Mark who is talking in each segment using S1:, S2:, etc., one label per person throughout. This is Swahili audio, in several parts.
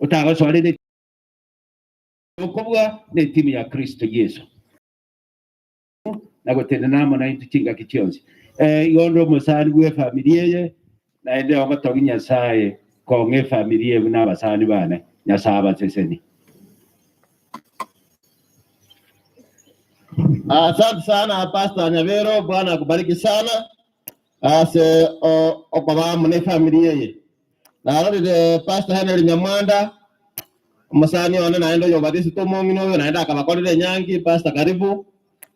S1: Utagoswalire okubwa ne timu ya Kristo Yesu nagotenda namo na intuchinga kichionzi yondo musani gwe familia ye naende ogotogi Nyasaye konge familia ye n'abasani bane Nyasaye abaseseni.
S2: Asante sana Pastor Nyavero, Bwana akubariki sana. Ase okaba mune familia ye. Na rode Pastor Henry Nyamwanda musani one naenda yobadisi tomongino naenda akabakorere nyangi. Pastor karibu.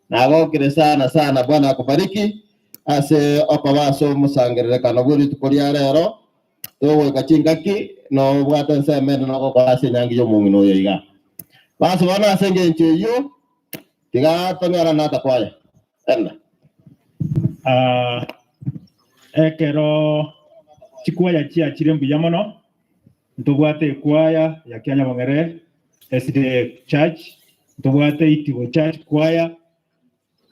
S2: Nagokire sana Bwana akubariki. Ase okaba so musangerere kana buri tukoria rero. Towe kachingaki no bwata nsemene no kokora nyangi yo mongino ye iga. Basi bana asenge ncheyo. Tiga tonyara nata kwaya. Enda.
S3: Ekero chikwaya chia chirembu yamono ntubwate kwaya ya Kyanyabong'ere SDA Church, ntubwate Itigo Church kwaya,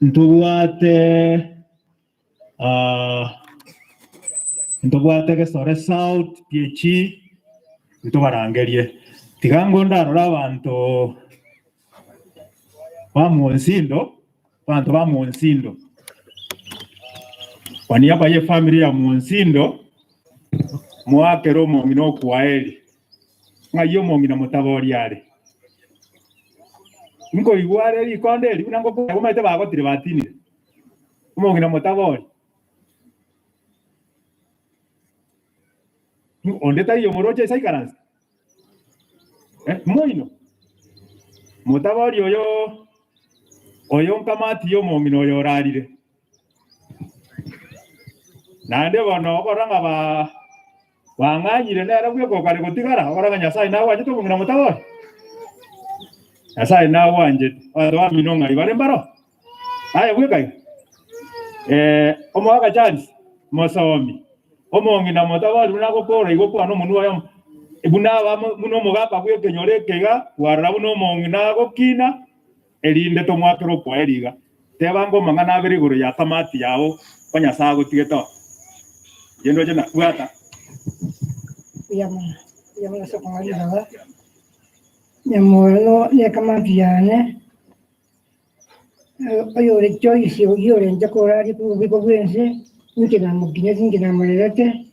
S3: ntubwate Gesore South PH, ntubarangerie tigango ndarora abantu bamunsindo kwa niaba ya familia ya Munsindo mwakero mongino kwaeli ngayo mongina mutabori ale nko igware ikondeli unango kwa maite bagotire batini mongina mutabori ondeta iyo moroche saikaransi moino mutabori oyo nkamati yo mongino oyo rarire nande bono boranga banganyire nera bweko kare gotigara boranga Nyasaye nawe wanje tumungina mutabori Nyasaye nawe wanje wa minonga ibare mbaro aya bwekai omoga chance mosomi omongina mutabori unagokora igokwa no munu wayo ibunaba muno mogaka bweke nyorekega warra buno mongina gokina elinde to mwakero kwa eriga tebango mangana abiri guru ya tamati yao kwa Nyasaye gotigeto yendo jena bwata
S4: yamana sokongali hawa nyamolo ne kamati yane ayore choice yore ndakora ri biko bwense ngina muginya ngina marerete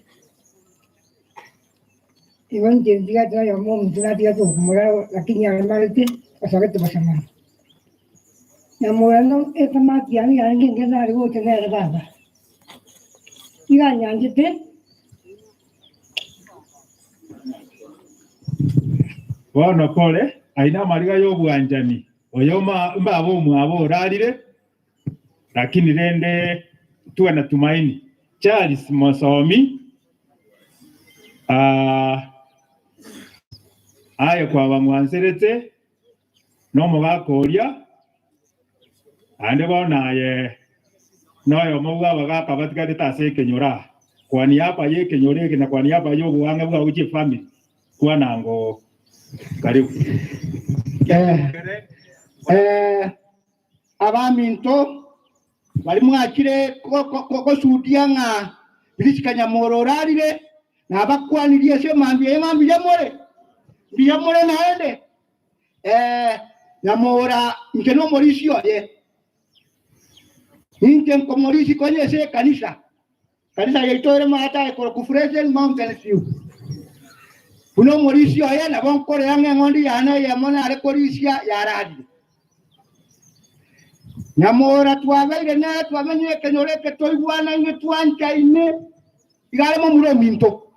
S4: iwan jendiga twa yomo mutuna dia to kumura lakini amalite asabete basama nyamolo e kamati yane yange ngena ri wote ne baba iga nyangite
S3: wana pole aina mariga yo bwanjani oyo mbabo mwabo rarire lakini rende tuwe na tumaini. Charles Mosomi ayo kwa bamwanserete no mugakoria ande bona ye noyo mugwa bagaka batigate tase kenyora kwa niaba ye kenyoreke na kwa niaba yo buanga bwa uchi family kwa nango karibu
S5: abaminto bali mwakire ko sudia nga bisikanya mororarire na bakwanirie se mambie yamore naende nyamora nkeno morisio ye Inken komorisi kwenye se kanisa yeitore mahata ko kufresen mountain view uno morisi oya na bonkore yange ngondi yana ye mona ale korisia yaradi nyamora twabeire na twamenye kenyoreke toigwana ine twancha ine igale mo mure minto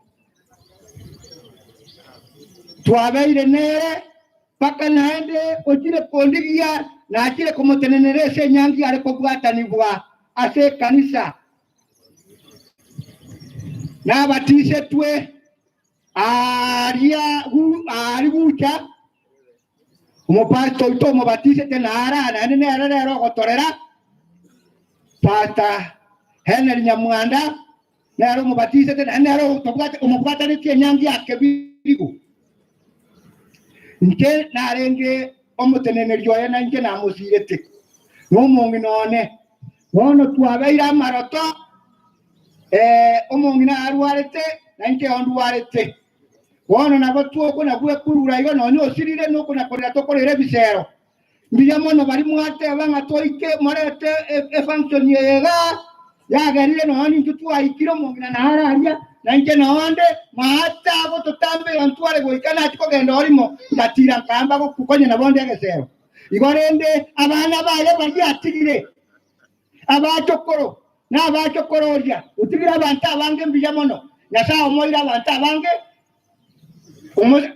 S5: twabeire nere paka naende otire kondigia na akire komotenenere nyangi ale kobwatanibwa ase kanisa na batise twe ari bucha umupasto ito mubatise tena ara nene ara gotorera pasta Henry Nyamwanda nero mubatise tena nero tobwate umubwata ni nyangi akebirigo nke narenge omutenene ryoye nange namusirete n'omongi nono twabeira maroto omongi na arwarete nange ondwarete Wana na batuo kuna kuwe kurura igo no nyo sirire no kuna korera tokorere bisero. Mbiya mono bari mwate abanga toike marete function yega ya garire no hani tutu aikiro mongina na hararia na nje no onde mahata abo totambe antware goikana atiko gendo orimo ndatira kamba ko kukonye na bonde gesero. Igorende abana baye bari atigire abachokoro na abachokororia utigira abantu abange mbiya mono yasa omoira abantu abange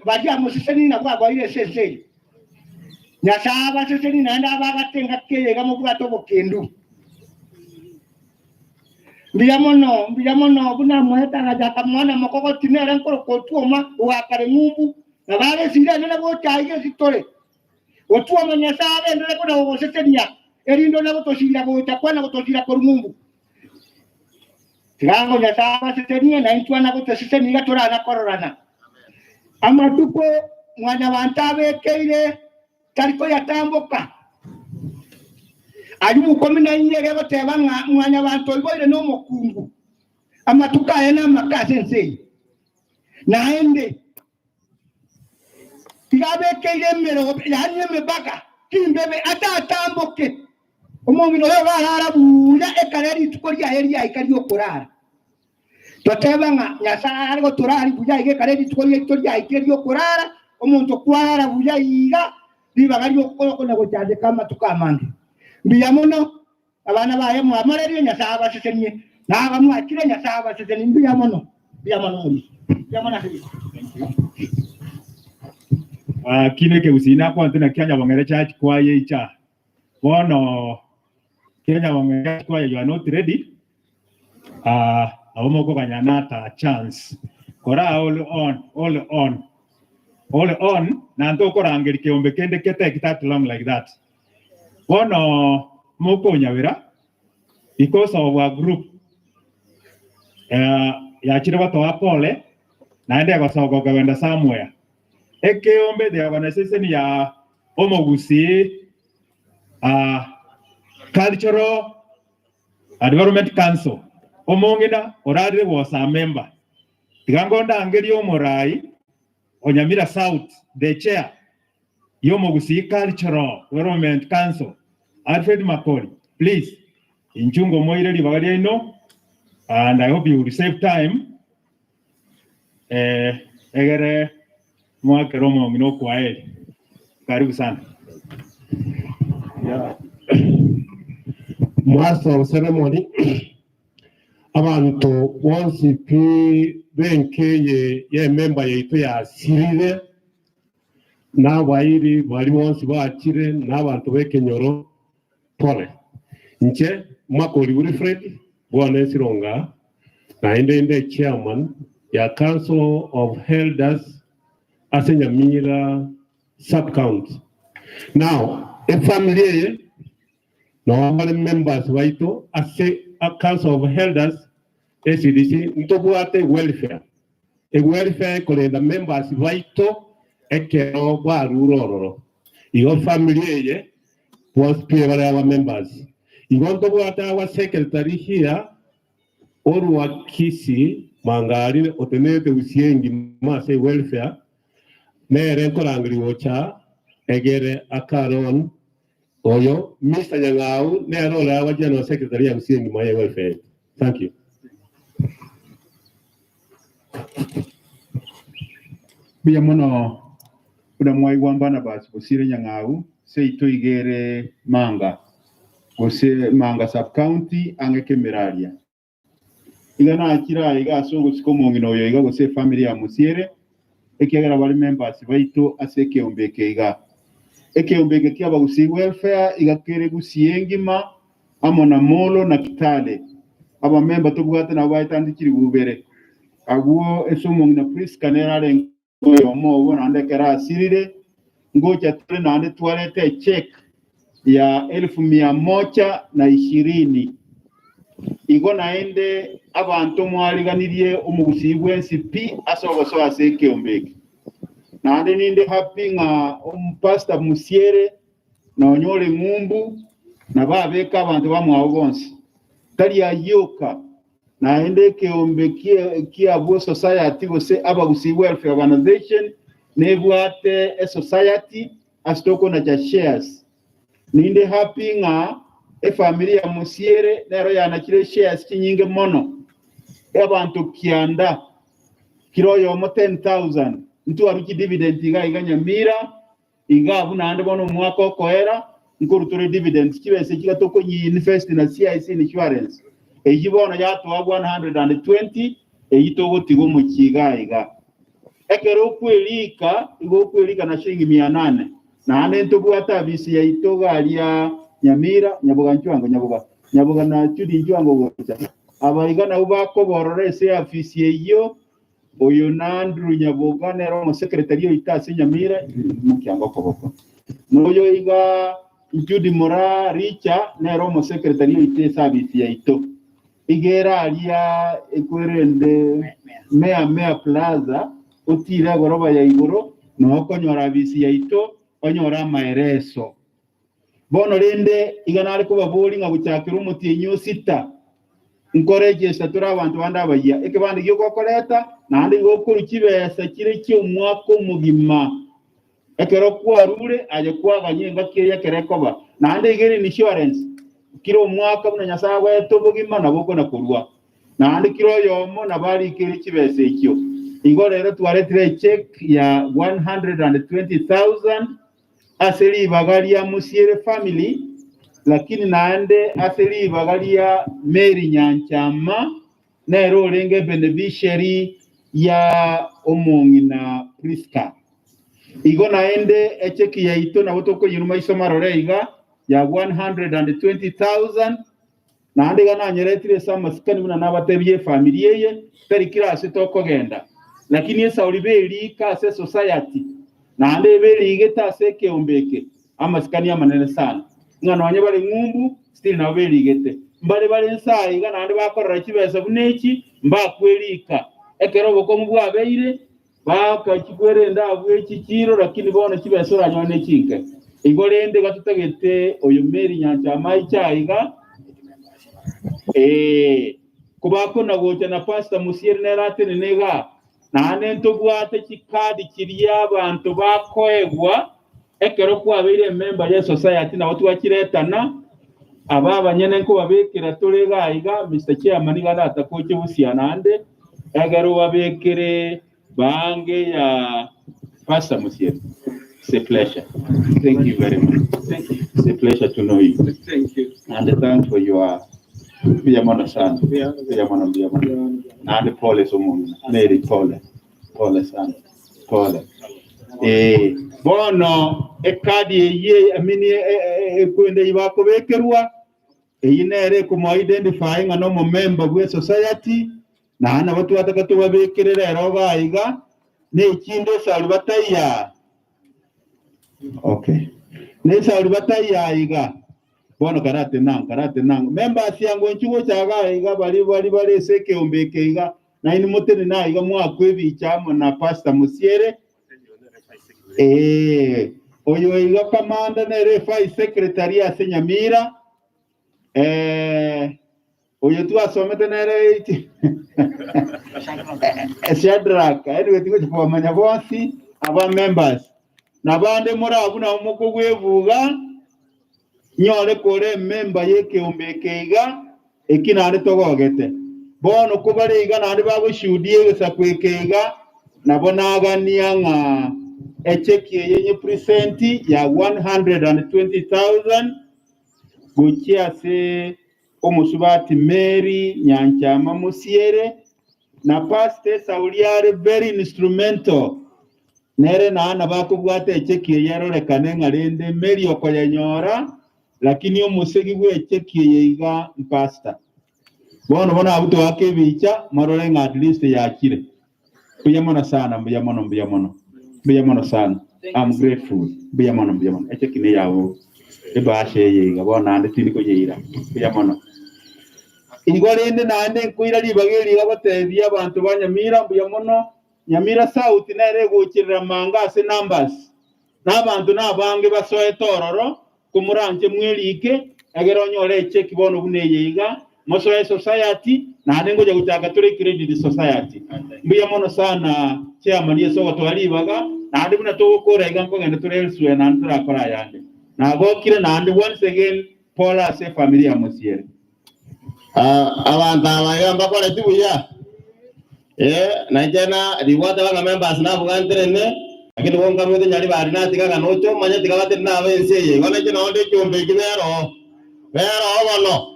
S5: bajya musiseni na kwa ile sese nyasaba seseni nanda bagatenga keyega mu bwato bokendu mbiyamono buna mweta gaja kamwana makoko tinera nkoro kotuoma wakare ngumbu na bale sira na bo chaige sitore otuoma nyasaba ndele kuna bo sesenia erindo na botosira bo takwana botosira ko ngumbu tirango nyasaba sesenia na intwana botosiseni gatora na kororana amatuko mwana wantabe keire tariko yatamboka ayumu komina inyere gotebanga mwana wanto iboire no mokungu amatuka ena makasense naende tigabe keire mero yanye mebaka kimbebe atatamboke omongino yo barara buya ekareri tukoria eria ikari okorara totebanga nyasara go turari buya ige kareri tukoria itoria ikari okorara omuntu kwara buya iga bibagari okoko na gojaje kama tukamange mbiyamono abana baye mu amareri nyasaba sesenie na bamu akire nyasaba sesenie mbiyamono muri yamona hivi
S3: kine ke usina kwa tena Kenya Wangere Church kwa yecha bono Kenya Wangere Church kwa you are not ready awomoko kanyanata chance kora all on na ndoko rangeri ke ombe kende kete that long like that bono moko nyawira because of our group ya chire bato apole na ende basogo gawenda somewhere eke ombe the organization ya omogusi cultural development council omongina orade was a member tigangonda angeli omorai Onyamira South the chair yomogusi cultural development council Alfred Makori please inchungo moire libagari ino and I hope you will save time egere mwake romo ngino kwae karibu sana
S6: Master of ceremony abantu once benke ye member yaitu ya sirire n'abayiri bari bonse bakire n'abantu bekenyoro pole nche Makori Wilfred bwana Sironga na ende chairman ya Council of Elders Asenyamira sub-county. Now a family no members waito ase a Council of Elders ACDC ntobuate welfare e welfare kolenda members waito ekero barurororo iyo family ye was peer our members igonto buate our secretary here orwa kisi mangari otenete usiengi mase welfare mere korangri ocha egere akaron oyo Mr. Nyang'au nero la wa general secretary ya usiengi maya welfare. Thank you.
S7: Biya mono kuna mwai wambana basi kusire Nyang'au seito igere manga kose manga sub county angeke meraria igana akira iga songo sikomongino yo iga kose family ya musiere ekegera bali members baito aseke ombeke iga eke ombeke kia bagusi welfare igakere gusiengima amona molo na kitale aba member tobugata na baitandikiri bubere aguo esomongina priest kanerare ngoyo mo bona ndekera asirire ngoja tule na ande toilette check ya 1120 igo naende abantu mwaliganirie omugusi bwensi pi asogoso aseke ombeke nande ninde happy nga pastor musiere na onyole ngumbu na babeka abantu bamwawo bonse tali ayoka naende kiombe kia bo society gose abagusi welfare organization nebwate a society astoko na ja shares ninde happy nga family ya Musiere nero yanakire shares kinyinge mono abantu kianda kiroyo mo 10,000 mtu aruki dividend iga Nyamira iga abuna bono mwaka okoera nkurutore dividend kibese kigatoko nyi invest na CIC insurance ejibono yatwa 120 eyitogo tigo mu kiga ekero kwelika na shilingi 800 na ane ntobwata bisi ya itoga alia Nyamira nyabuga na chudi njwango gocha abayiga na ubako borore se afisi eyo oyo Nandru Nyabuga nero mo secretary itase Nyamira mukyango koboko noyo iga Judy Mora Richa nero mo secretary ite service ya ito igera alia ekwerende mea plaza utira goroba ya igoro no konyora bisi ya ito onyora maereso bono rende iganare ko baboli nga bucyakira umutinyo sita nkoreje satura abantu banda baya ekebandi gyo kokoleta nandi gokuru kibesa kire cyo mwako mugima ekero kwarure aje kwaganyenga kiya kerekoba nandi igere insurance kiro mwaka buna nyasawe tobugima naboko nakurwa nandi kiro yomo nabali kire kibesa ekyo ingo rero twaretire check ya 120,000 aseli bagalia Musiere family lakini naande aseli bagalia Mary Nyanchama nero renge beneficiary ya Omongina Priska igo naende echeki ya ito na wotoko yiruma isomaro reiga ya 120,000 naande gana nyeretire sama sikani muna nabatebye family yeye perikira asitoko genda lakini esa olibeli ka se society naande beli igeta se keombeke amasikani amanene sana ngano wanye bali ngumbu still na beli igete mbale nsa iga naande bakorera kibesa buneki mbakwelika ekero boko mubwa beire baka kigwerenda abwe kikiro lakini bona kibesa ranyone kinke igorende gatutegete oyo Mary Nyanchama ichaiga kubako nagocha na Pastor Musiere nerate nenega nane ntobwate kikadi kiriya abantu bakoegwa ekero kwabire member ya society na watu wakiretana ababa nyene nko babekera tolega iga Mr. Chairman galata ko kibusia nande egero babekere bange ya Pastor Musiere. It's a pleasure. Thank you very much. Thank you. It's a pleasure to know you. Thank you. And thanks for your Biamono sana. Biamono. Nande pole somungu. Mary pole sana. Pole. Bono ekadi ye amini kwende ibako bekerwa eyinere kuma identify ngano mo member we society na hana watu watakatu babekerera roba iga ne ikinde salu bataya. Okay. Ne salu bataya iga. Bono karate nang members yango nchugo chaga iga bali seke ombeke iga na ini motene na iga mwa kwebi chamo na Pastor Musiere oyo iga kamanda na RFI secretary ya Nyamira oyo tu asomete na RFI Shadraka anyway tingo kwa manya bonsi aba members na bande mora abuna umuko gwevuga nyole kore member yeke ombeke iga ekinane togogete bono kubare iga nandi bagushudiye sakwekega nabonaga niyanga echeki yenye present ya 120,000 gukia se omusubati Mary Nyanchama Musiere na Pastor Sauliare very instrumental nere na bakubwate echeki yarore kanenga rende Mary okoyanyora lakini omusegi gwe echeki yiga Pastor bono bona abuto wake bicha marore at least yakire biyamona sana biyamona sana. I'm grateful biyamona echeki ne yawo ebashe yiga bona ande tiniko yira biyamona igorende nande kuira libageri gabatebya abantu banyamira biyamona Nyamira South nere gukirira manga se numbers n'abantu nabange basoye tororo kumuranje mwelike agero nyore echeki bono buneyiga Mosoya Society na nengoja kutaka tule credit society mbuya mono sana chairman yeso watwalibaga na andi muna tokora igango ngende tule elswe na ntura kora yande na gokire na andi once again Paula se familia Musiere
S2: abantu abayamba kole tibuya na jana riwata banga members na bugantrene lakini wonga mwede nyali bari na tiga nocho manya tiga bate na bense wana jana onde chombe kibero bano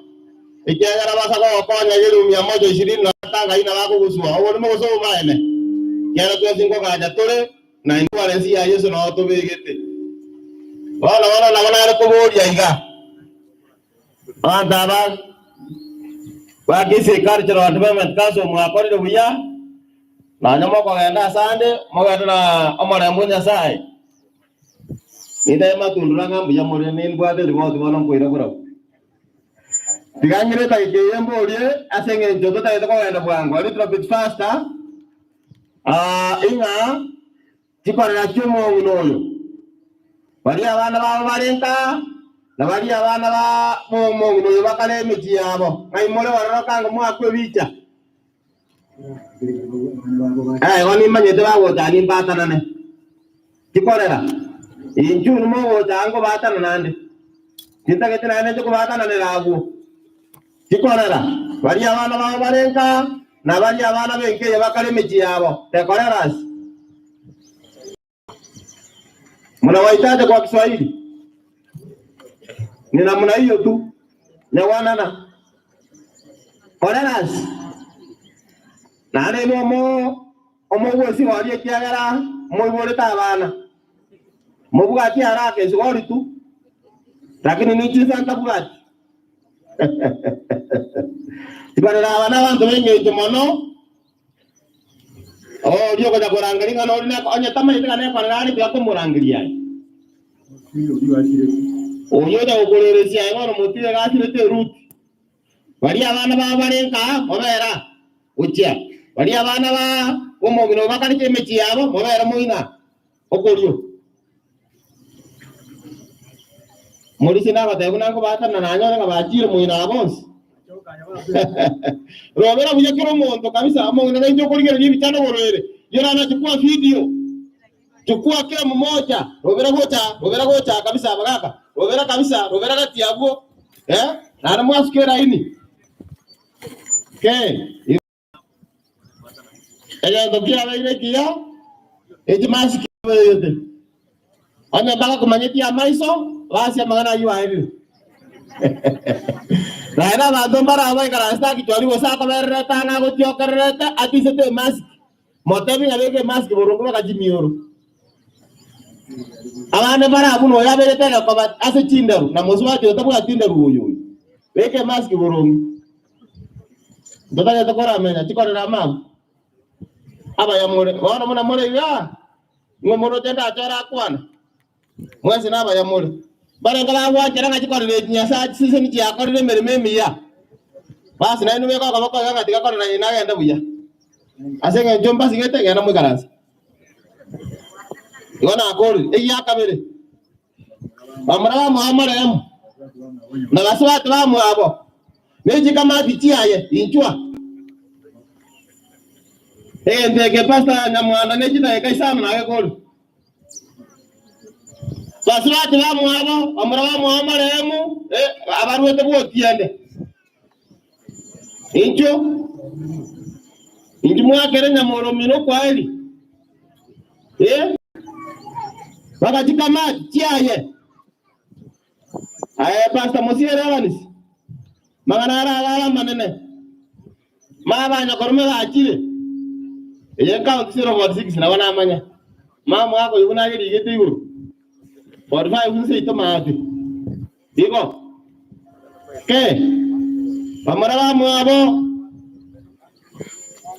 S2: ikiagara basa ko konya yelu 120 na tanga ina bako gusua obo mo so maene yara tu singo kaja tole na indi walensi ya Yesu na to begete wala na wana ko bodia iga anda ba kisi cultural development council mo akori do buya na nyamo ko enda sande mo ga na omara munya sai ida ma tundura ngam buya mo ne mbade ri mo to ko ira bro digangire ta ke yembo rie asenge jodo ta ko enda bwango a little bit faster inga tikora chumo unoyo bari abana ba barenka na bari abana ba momo unoyo bakale miti yabo ngai mole waraka ngo mwakwe bicha wani manyete ba wota ni batana ne tikorera inju no wota ngo batana nande tinta ne ko batana ne ragu tikorera bari abana ba barenka na bari abana benke bakale miti yabo tekoreras mnawaitaje kwa Kiswahili ni namna hiyo tu na wanana koreras na ale momo wesi wali kiagara mo bole tabana mo bugati harake zori tu lakini ni jinsi bugati tibara wana bantu benye mono ndio kwa kurangalia na olina onya tama ita kana kwa rani kwa kumurangilia oyoda ukoleresia ngono mutire gasirete root bari abana ba barenka mobera uchia bari abana ba omogino bakarike mechi yabo mobera muina okorio morisi na bata kuna ko bata na nanyo nga bachire muina abons robera buye kiro mondo kabisa amogino na ndio kuligera ni bitano borere yona na chukua video chukua kila mmoja robera gocha kabisa bagaka robera kabisa robera kati yabo na mwasikera ini ella dokia baile kia maski yote anya baka kumanyeti ya maiso basi magana yu aibu na ina ba dombara abai karasta ki chori wosa ka bereta na go tio kareta ati sete maski motebi ngabeke maski borungu ka jimioro abane bara abuno ya bereta na kwa ase chindaru na moswa tio tabu atindaru uyu beke maski borungu ndota ya tokora menya tikorera mamu aba ya more wana muna more ya ngomoro tenda achara kwana mwezi na aba ya more bara ngala wa jaranga chikorere nyasa sise ni ya korere merememi ya basi na inume kwa bako yanga tikakorera ina yenda buya asenga jomba singete ngana mukaransa ngona akori eya kamere amara muhammad em na baswa twa mu abo meji kama tiaye inchwa ndege pasta na mwana neji na kaisa na gol baswa twa mu abo amara muhammad em abaru te bo tiende inchu mwa kere na moro mino kwali wakati kama tiaye pasta Musiere wanis maganara ala manene mama nya korme ga chile count 0.6 na wana manya mama yako yuna yiri gete yuru 45 unse ito maati iko pamara wa mwabo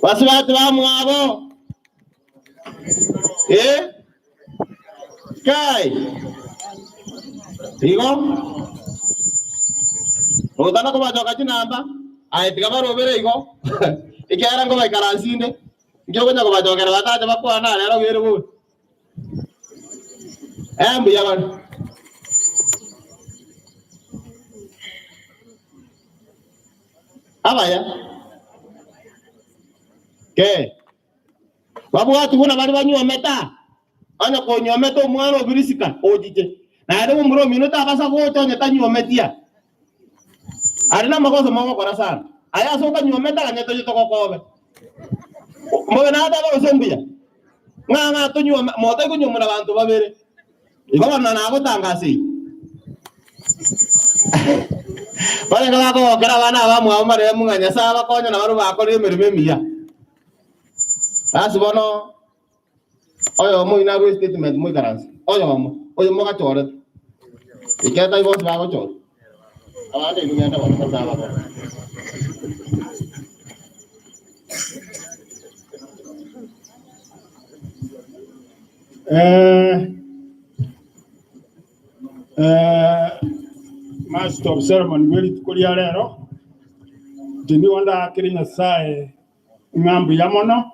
S2: waswatu wa mwabo iko Odana ko bajo kati namba tika robere iko ikera ngo baikaransinde ngyo ko bajo kera bataje bakwana rero gere bu embu yaban baba ya ke watu kuna bali banyu meta ana ko nyometa mwana obirisika ojije na ade umro minuta basa ko tonye tanyu metia arina makosa mama kora sana aya so tanyu meta kanyeto jito kokobe mwe na ata ba sombia nganga tunyu mote kunyu muna bantu babere iba na nabo tangasi bale na ko kera bana ba mwa mare munganya saba konya na baru ba ko ri merbe miya asibono oyo mo ina go statement mo garansi oyo mo ka chore iketa ibo ba ko chore ala de ngenda ba ko saba ko
S3: Master of Ceremony weli tukulia lero jini wanda akiri Nyasaye ngambi ya mono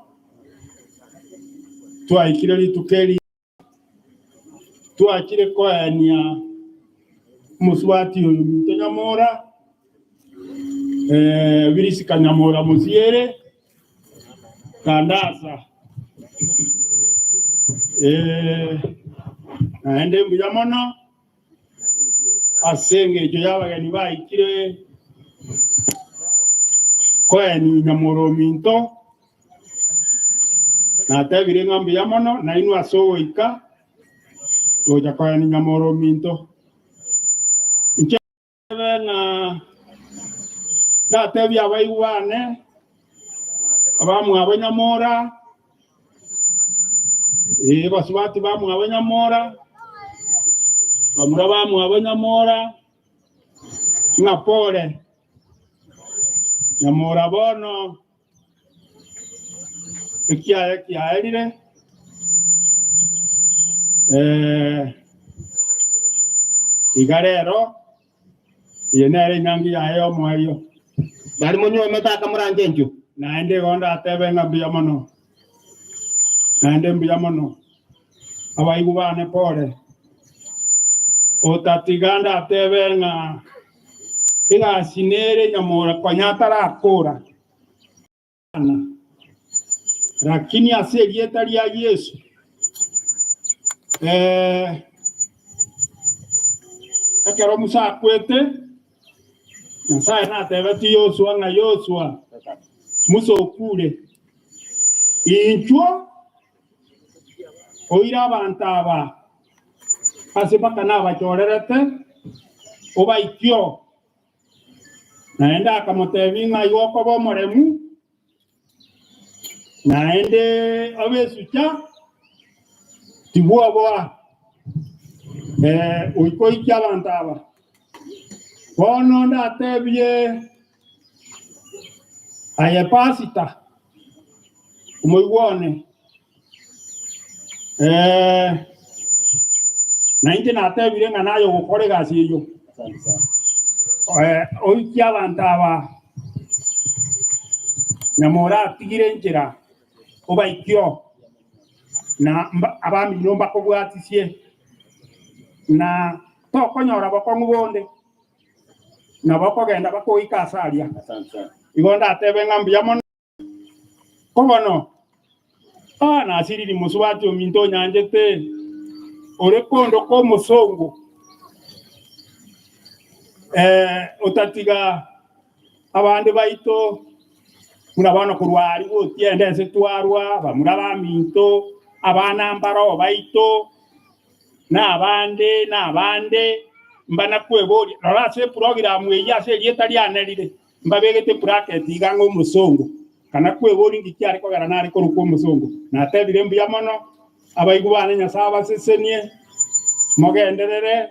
S3: tuaikire litukeli tuakire koania muswati uyu mutonyamora virisika nyamora musiere kandasa naende mbuya mono asenge jo yabagani baikire koani nyamoro minto na tebire ngambi ya mono na inu asoika oja koani nyamoro minto na da tebi abaiwane abamu abanyamora basubati bamu abanyamora bamurabamu abanyamora na pole nyamora bono kia elire igarero yenere nyangi ya yo moyo
S2: bali monyo meta kamuranje nju
S3: naende gonda atebe ngabia mono naende mbia mono abaigubane pole otatiganda atebe nga iga sinere nyamora kwanyatara akora lakini asiyeta ya Yesu akero musa kwete Nyasaye na atebe ti Yoshua nga Yoshua muso okule inchwo oira bantaba asipaka na bachorerete obaikyo naenda akamotevinga yoko bomoremu naende obesucha tibua boa uiko ikia bantaba bono ndatebie aye pasita umuigwone na inje natebire nga nayo gukore gasi iyo oikia bantaba nyamora atigire njira obaikyo na abami nyomba kobwatisie na tokonyora bokongu bonde na bokogenda bakoika asaria igonda atebe ngambi ya mono kobono na asiriri musubati ominto nyanjete ore kondo ko musongo otatiga abandi baito kuna bana kurwari otiende se twarwa bamura baminto abana mbaro baito na abande mbana kwebori rora se program ya se lieta lianelire mbabegete bracket igango musongo kana kwebori ngikyari ko garanari ko ruko musongo na tebire mbiya mono abaigubane Nyasaye sesenie mogenderere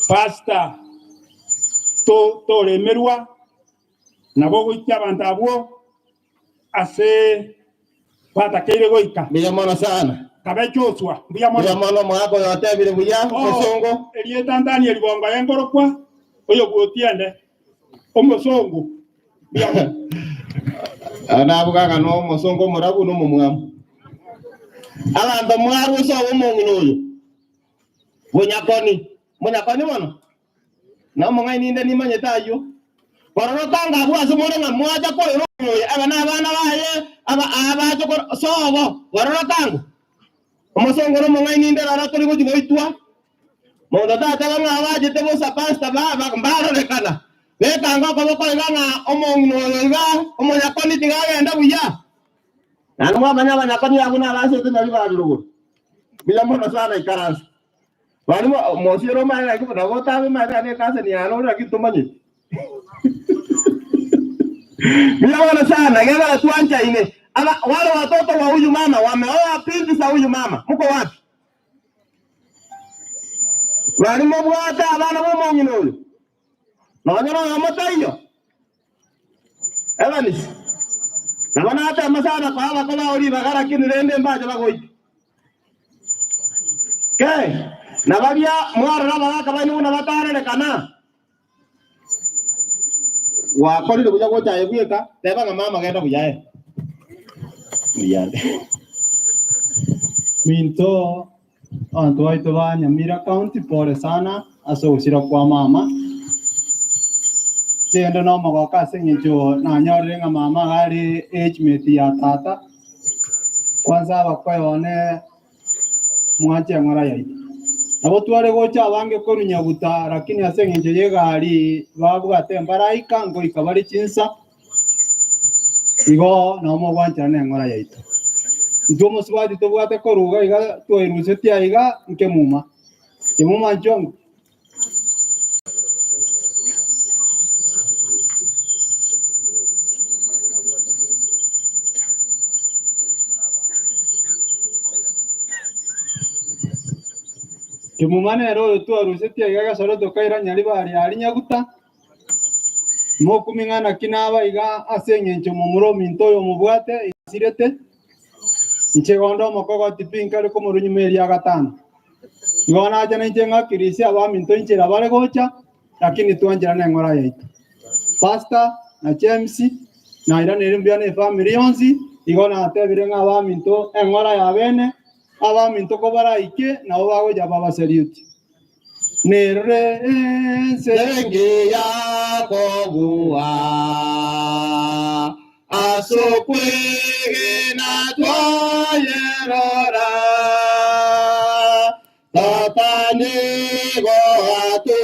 S3: pasta to lemerwa nabo goikia bantabwo ase pata keire goika
S2: biya mono sana
S3: kabechotswa biya mono
S2: mwako yote bile buya musongo
S3: elieta ndani elibonga yengorokwa oyo bwotiende omusongo biya mono
S2: anabuga no musongo murabu no mumwamu alanda mwaru so umungu oyo munyakoni mono na monga ninde ni manyetayo Korotanga bwa sumore na mwaja ko yo abana bana baye aba to sobo korotanga umusongoro mungai ninde rara turi go itwa mo data ta nga abaje te bo sa pasta ba mbaro le kana be kanga ko ko nga omong no nga omo yakoni tinga enda buya nanu manya yakoni aguna base te nali ba lugo bila mo na sana ikaransa wali mo siro mai na ko na gota be mai ne kase ni ano ra kitumani bila wana sana ngela tuanja ine ama wale watoto wa huyu mama wameoa pindi za huyu mama mko wapi wali mbwata abana bo mongino huyu na nyama amata hiyo evanis na bana hata masana kwa hapa kama oli bagara kinirende mbaje bagoi kai na babia mwara na bagaka bani una batare kana wa kodi de kuja gocha yebika teba nga mama kaenda kujae ndiye
S8: minto anto aito ba Nyamira County pole sana aso usira kwa mama tendo no mago kase ngicho na nyore nga mama gari age mate ya tata kwanza bakwaone mwache ngora yaito nabo tware gocha bange ko runyabuta lakini asengenje yegari babwate mbaraika ngo ikabari chinsa igo no mo gwancha ne ngora yaito ndomo swadi to bwate ko ruga iga to iruseti iga nkemuma kemuma njongo Kimumane ro tu aruseti iga soro to kaira nyali bari ari nyaguta mo kumingana kinaba iga asengenje mumuro mintoyo mubwate isirete nchegondo mokogo tipinka liko murunyumeri ya gatano ngona aja njenga kirisi aba minto inchira bare gocha lakini tuanjira na ngora yaito pasta na James na ira nerimbia ne family yonzi igona atebire nga aba minto ngora ya bene aba minto ko baraike na obago ya baba seriuti nere sengi ya kogua asokwe na toyerora tatani go atu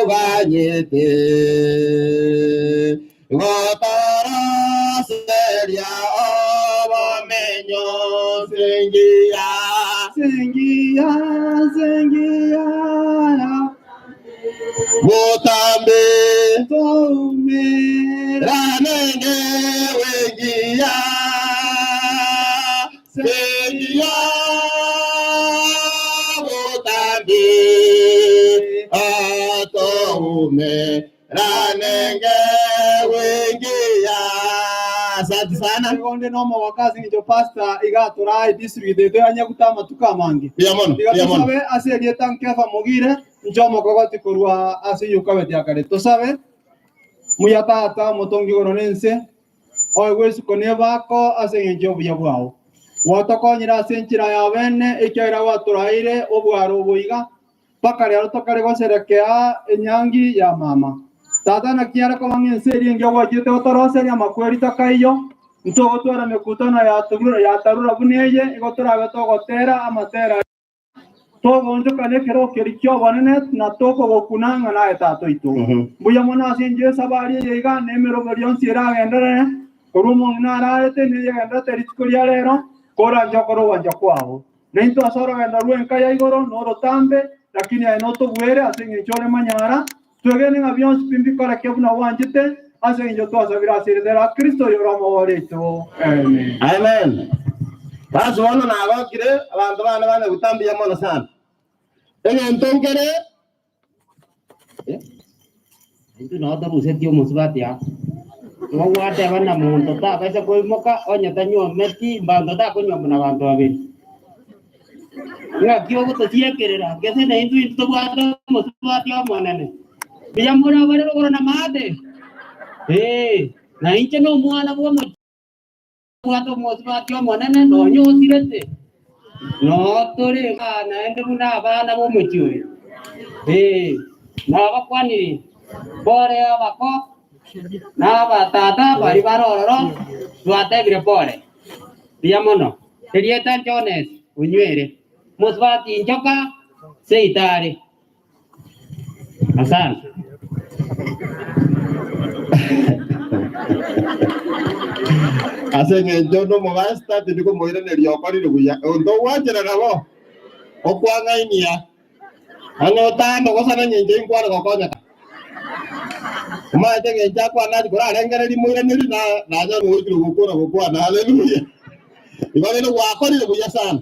S8: banyete gotara seria abamenyo sengia Botambe tome ranenge wengia sengia botambe atome ranenge wengia. Asante sana konde nomo wakazi njo pasta igatura district de Nyaguta matuka mangi sabe aselie tankefa mogire njomo kogoti kurwa asiyuka betiakare to sabe muyatata motongi goronense oigwesi konebako asengenjo buyabwao watokonyira senchira ya bene ikera waturaire obwaro buiga paka lero tokare goserekea enyangi ya mama tata na kiara ko mangenserie ngyo wajete otoroseria makweri takaiyo ntogo twara mekutano ya tarura buneye igotora betogotera amatera togo ndo kane kero kerikyo banene na toko gokunanga na etato ito buya mona sinje sabari yega nemero barion sira gendere korumo nararete ne yega teritkuria lero kora jokoro wanja kwao nento asoro genda ruenka ya igoro noro tambe lakini ainoto buere asinge chole manyara twegene avion pimbi kora kebuna wanjete asinge to asabira sirdera Kristo yoramo wareto amen
S2: amen. Basi wana na abakire abantu bana gutambia mono sana ntongere
S9: itu no to rusetio musbatia ngo wate bana muntu ta pesa ko moka onya tanyo meti bando ta ko nyomo na bantu abiri nga kyo ko to siekerera kese na intu to bando musbatia monene biyamura bare ko na mate na inche no mwana bo mo wato musbatia monene no nyo sirete no tore kana ende kuna bana bo muchui na bakwani bore abako Na batata bari barororo duate grepore. Diamono. Serieta Jones unywere. Musbati njoka seitare. Asante.
S2: Asenge jono mo basta te ko moira ne rio ko ri buya. Ondo wajera nabo. Okwanga inia. Ano ta no ko sana nyenje kwa ko konya. Ma te nge ja kwa na ko ra ngere ri moira ne ri na ja mo ri ko kwa na haleluya. Ibale no wa ko ri buya sana.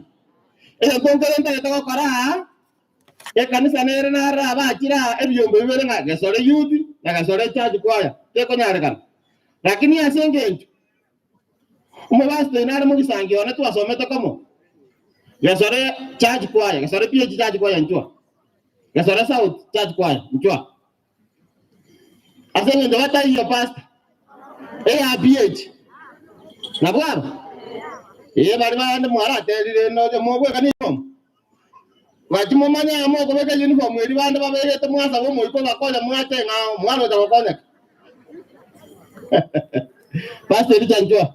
S2: Ngongere nda to ko ra. Kanisa nere na ra ba chira ebyombo bibere nga gesore youth na gesore church kwaya. Te ko nyare kan. Lakini asenge umebasto inare mu gisangi one twasomete komo gesore church choir gesore PH church choir nchwa gesore south church choir nchwa asenge ndo hata hiyo pastor PH na bwaro bari bande mwara terire no de mobwe kanimo wachimo manya mo ko beka uniform eri bande babete mwasa bo moiko bakonya mwate nga mwano da bakonya pastor ri nchwa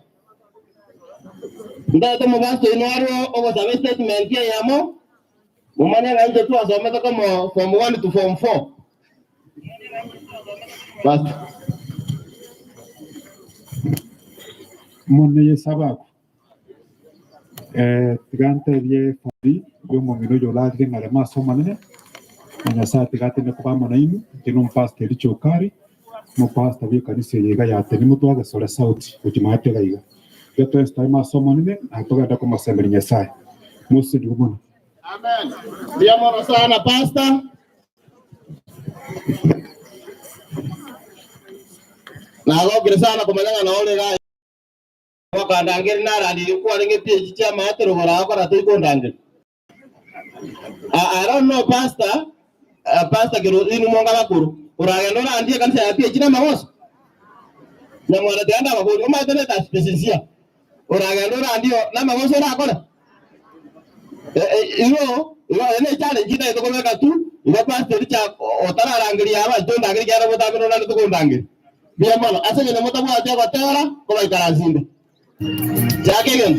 S2: Ndato mo basto inwaro obo sabe statement ya yamo. Mumanya nga nje tu asome to como from 1 to form 4. Basto.
S10: Monne ye sabako. Tigante ye fari yo mongino yo la de ngale maso manene. Anya sa tigate ne kwa monaimu tino mpaste richo kari. Mo pasta ye kanisa yega ya teni mutu aga sora sauti ujimate ga iga. Yo to esta maso manene atoga da como sembre nyasai. Musi dumono.
S2: Amen. Diamo sana pasta. Na go gresana ko malanga na ole ga. Ko ka ndangir na radi ko alinge PH cha matero bora ko ratu ko ndangir. I don't know pastor. Pastor gero inu monga bakuru. Uragendo na andie kanisa ya PH na mawos. Na mwara de anda bakuru ma tene ta specialisia. Uragendo na andio na mawos na akona. Iyo ene challenge kita itu komeka tu iba pastor cha otara rangiri aba to ndangiri gara bota bino na to ndangiri bia mala asenge na mota bwa kwa tera ko ba karazinde jake gen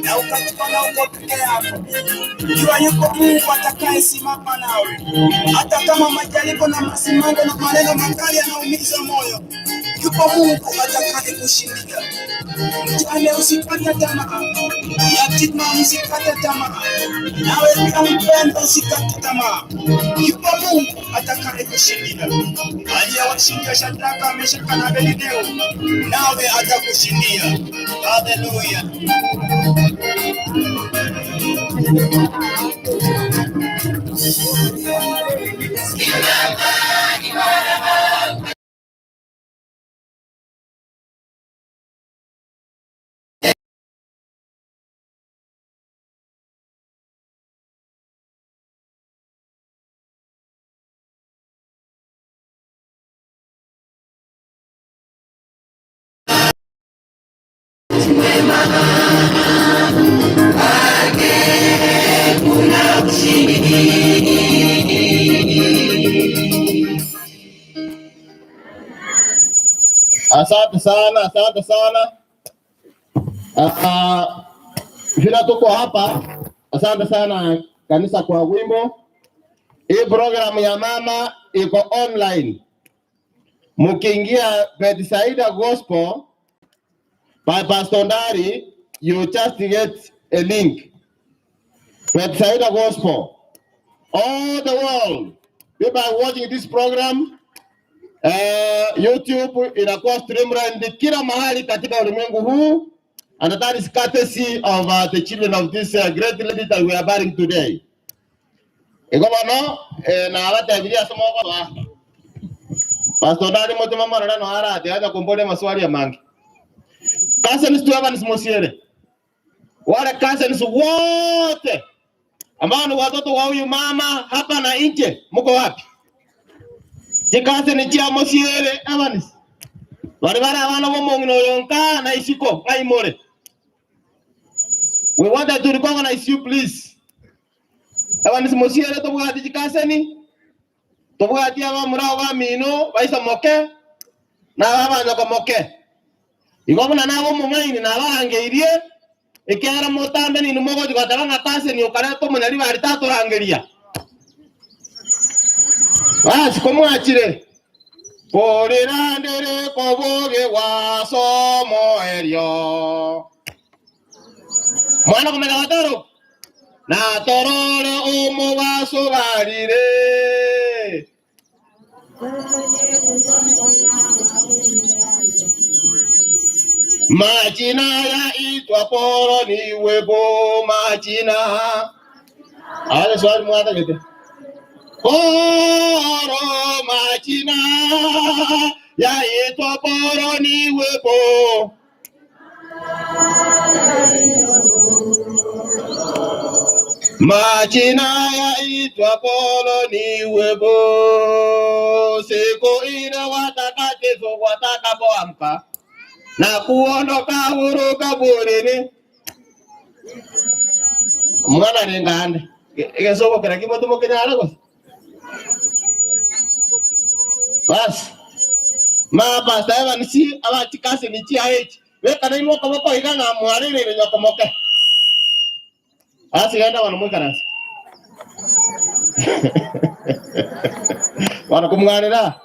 S11: na ukatupana uko peke yako. Jua yuko Mungu atakayesimama nawe, hata kama majaribu na masimango na maneno makali yanaumiza moyo. Yuko Mungu atakayekushindia. Mjane usikate tamaa, yatima usikate tamaa, nawe pia mpendwa usikate tamaa. Yuko Mungu atakayekushindia. Aliyewashindia Shadraka, Meshaki na Abednego, nawe atakushindia. Haleluya.
S2: Asante sana, asante sana. Vile tuko hapa, asante sana kanisa kwa wimbo. Hii program ya mama iko online. Mukiingia Bethsaida Gospel by Pastor Ndari, you just get a link. Bethsaida Gospel. All the world, people are watching this program. YouTube inakuwa streamed kila mahali katika ulimwengu huu, and that is courtesy of the children of this great lady that we are burying today. Igomano na alata bilia somo kwa Pastor Ndari moto mama na no ara ati kumbole maswali ya mangi. Cousins tu Evans Mosiere. Wale cousins wote ambao ni watoto wa huyu mama hapa na nje, mko wapi? Jikase ni chia Mosiere Evans. Wale wana wamongino yonka na isiko ngaimore. We want to recognize you, please. Evans Mosiere to bwati jikase ni to bwati aba murawa mino baisa moke na baba nyoko moke. Igomuna nabo mumaini na barangerie ikera motambe ni numogo jikataba ngakase ni ukare to munari bari tatorangeria. Basi komwachire Porirandere koboge wasomo erio. Mwana kumega watoro na torore umo waso barire. Majina ya itwa poro ni webo majina. Ale swali mwata gete. Poro majina ya itwa poro ni webo. Majina ya itwa poro ni webo. Siko ina watakatifu watakapoamka na kuondoka huruka burini. Mwana ni ngande ikesoko kira kimoto mokenya kwa bas ma basta eva nisi abati kase ni tia h weka na imo kama kwa igana mwarire ile nyoko moke asi ganda wana mwikarasi wana kumwanira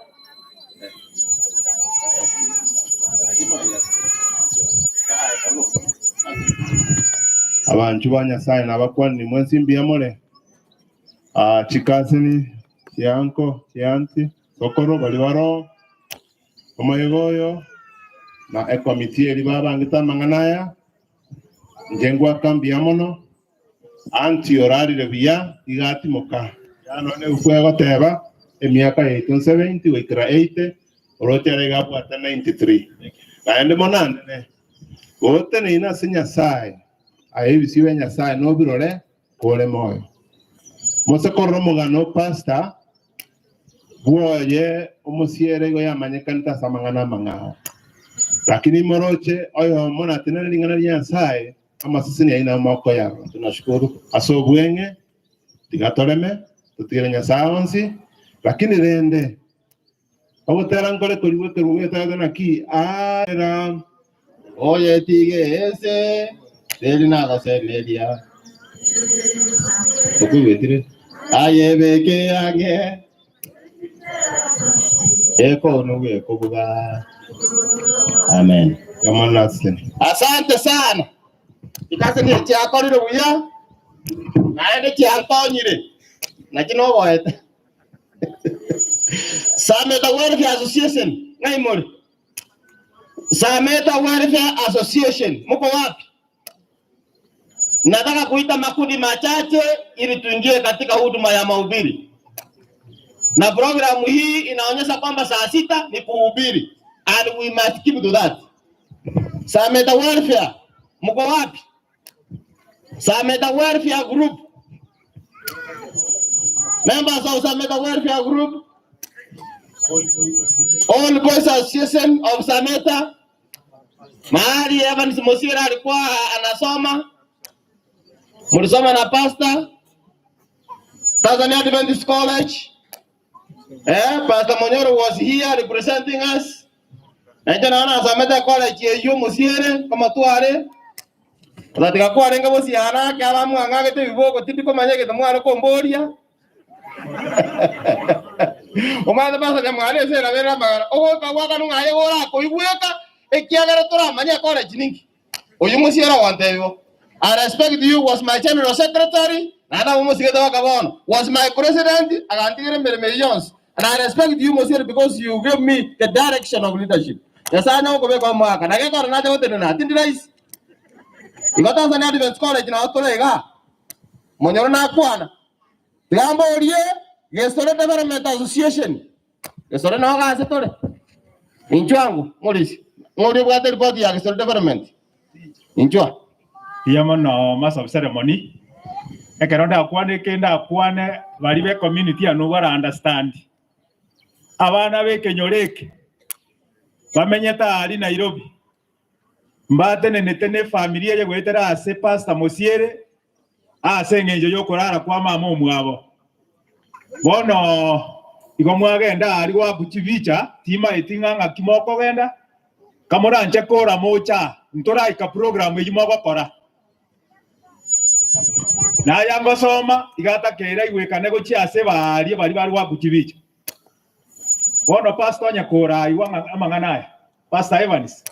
S12: abantu banyasaye nabakwani mwensi mbiamole chikasini chianko chianti sokoro bali baro omayigoyo na ekomiti eri babangita manganaya njengwa kambiamono anti orarire biya igati moka yano ne ufwego teba emiaka 70 wekira 80 orotere gapo ata 93 kaende monande ne ote ne ina sinyasaye aibisiwe nyasaye no birore kole moyo mose korromo gano pasta buoye umusiere go yamanyekanita samangana mangao lakini moroche oyo mona tenere lingana nyasaye ama sisi ni aina moko yaro tunashukuru asobwenge tigatoreme tutire nyasaye onsi lakini rende obutera ngore koliwe keruwe taga na ki era
S2: oye tigese teli na gose media okuwetire ayebeke yange eko nuwe kubuga. Amen.
S12: Kama nasi.
S2: Asante sana. Ikase ni chako lilo buya. Naende chako nyire. Nakino boete. Sameta Welfare Association. Ngai mori. Sameta Welfare Association. Mko wapi? Nataka kuita makundi machache ili tuingie katika huduma ya mahubiri. Na programu hii inaonyesha kwamba saa 6 ni kuhubiri. And we must keep to that. Sameta Welfare. Mko wapi? Sameta Welfare Group. Members of Sameta Welfare Group. All Boys Association of Sameta. Mahali Evans Mosira alikuwa anasoma. Mulisoma na pastor. Tanzania Adventist College. Pastor Monyoro was here representing us. Na naona Sameta College yeyo Mosire kama tuare. Katika kwa renga bosi ana kala mwanga gete biboko tipiko manyeke tamwara komboria. Omwana basa ya mwale sera vera magara. Ogo kawaka nungaye ora ko igweka ekiagara tora manya college ninki. Oyu Mosira wanteyo. I respect you was my general secretary. Nada Mosira wakabon was my president agantire millions. And I respect you Mosira because you give me the direction of leadership. Yasana ko be kwa mwaka. Nageka na wote na tindrais. Iko Tanzania Adventist College na otolega. Monyoro na kwana. Tigambo orie, Gesore Development Association. Gesore na waga setore. Inchwangu, Morisi. Ngori bwate report ya Gesore Development. Inchwa.
S3: Yamo no mass of ceremony. Ekeronda kwane kenda kwane balibe community anu bara understand. Abana be Kenyoreke. Bamenyeta ali Nairobi. Mbate netene familia ye gwetera ase Pastor Mosiere ase ngenjo yokorara kwa mama omwabo bono igo mwagenda ali wa buchivicha tima etinganga kimoko genda kamora nche kora mocha ntora ika program yimo gokora na yango soma igata kera igwekane gochi ase bali wa buchivicha bono pastor nyakora iwa amangana Pastor Evans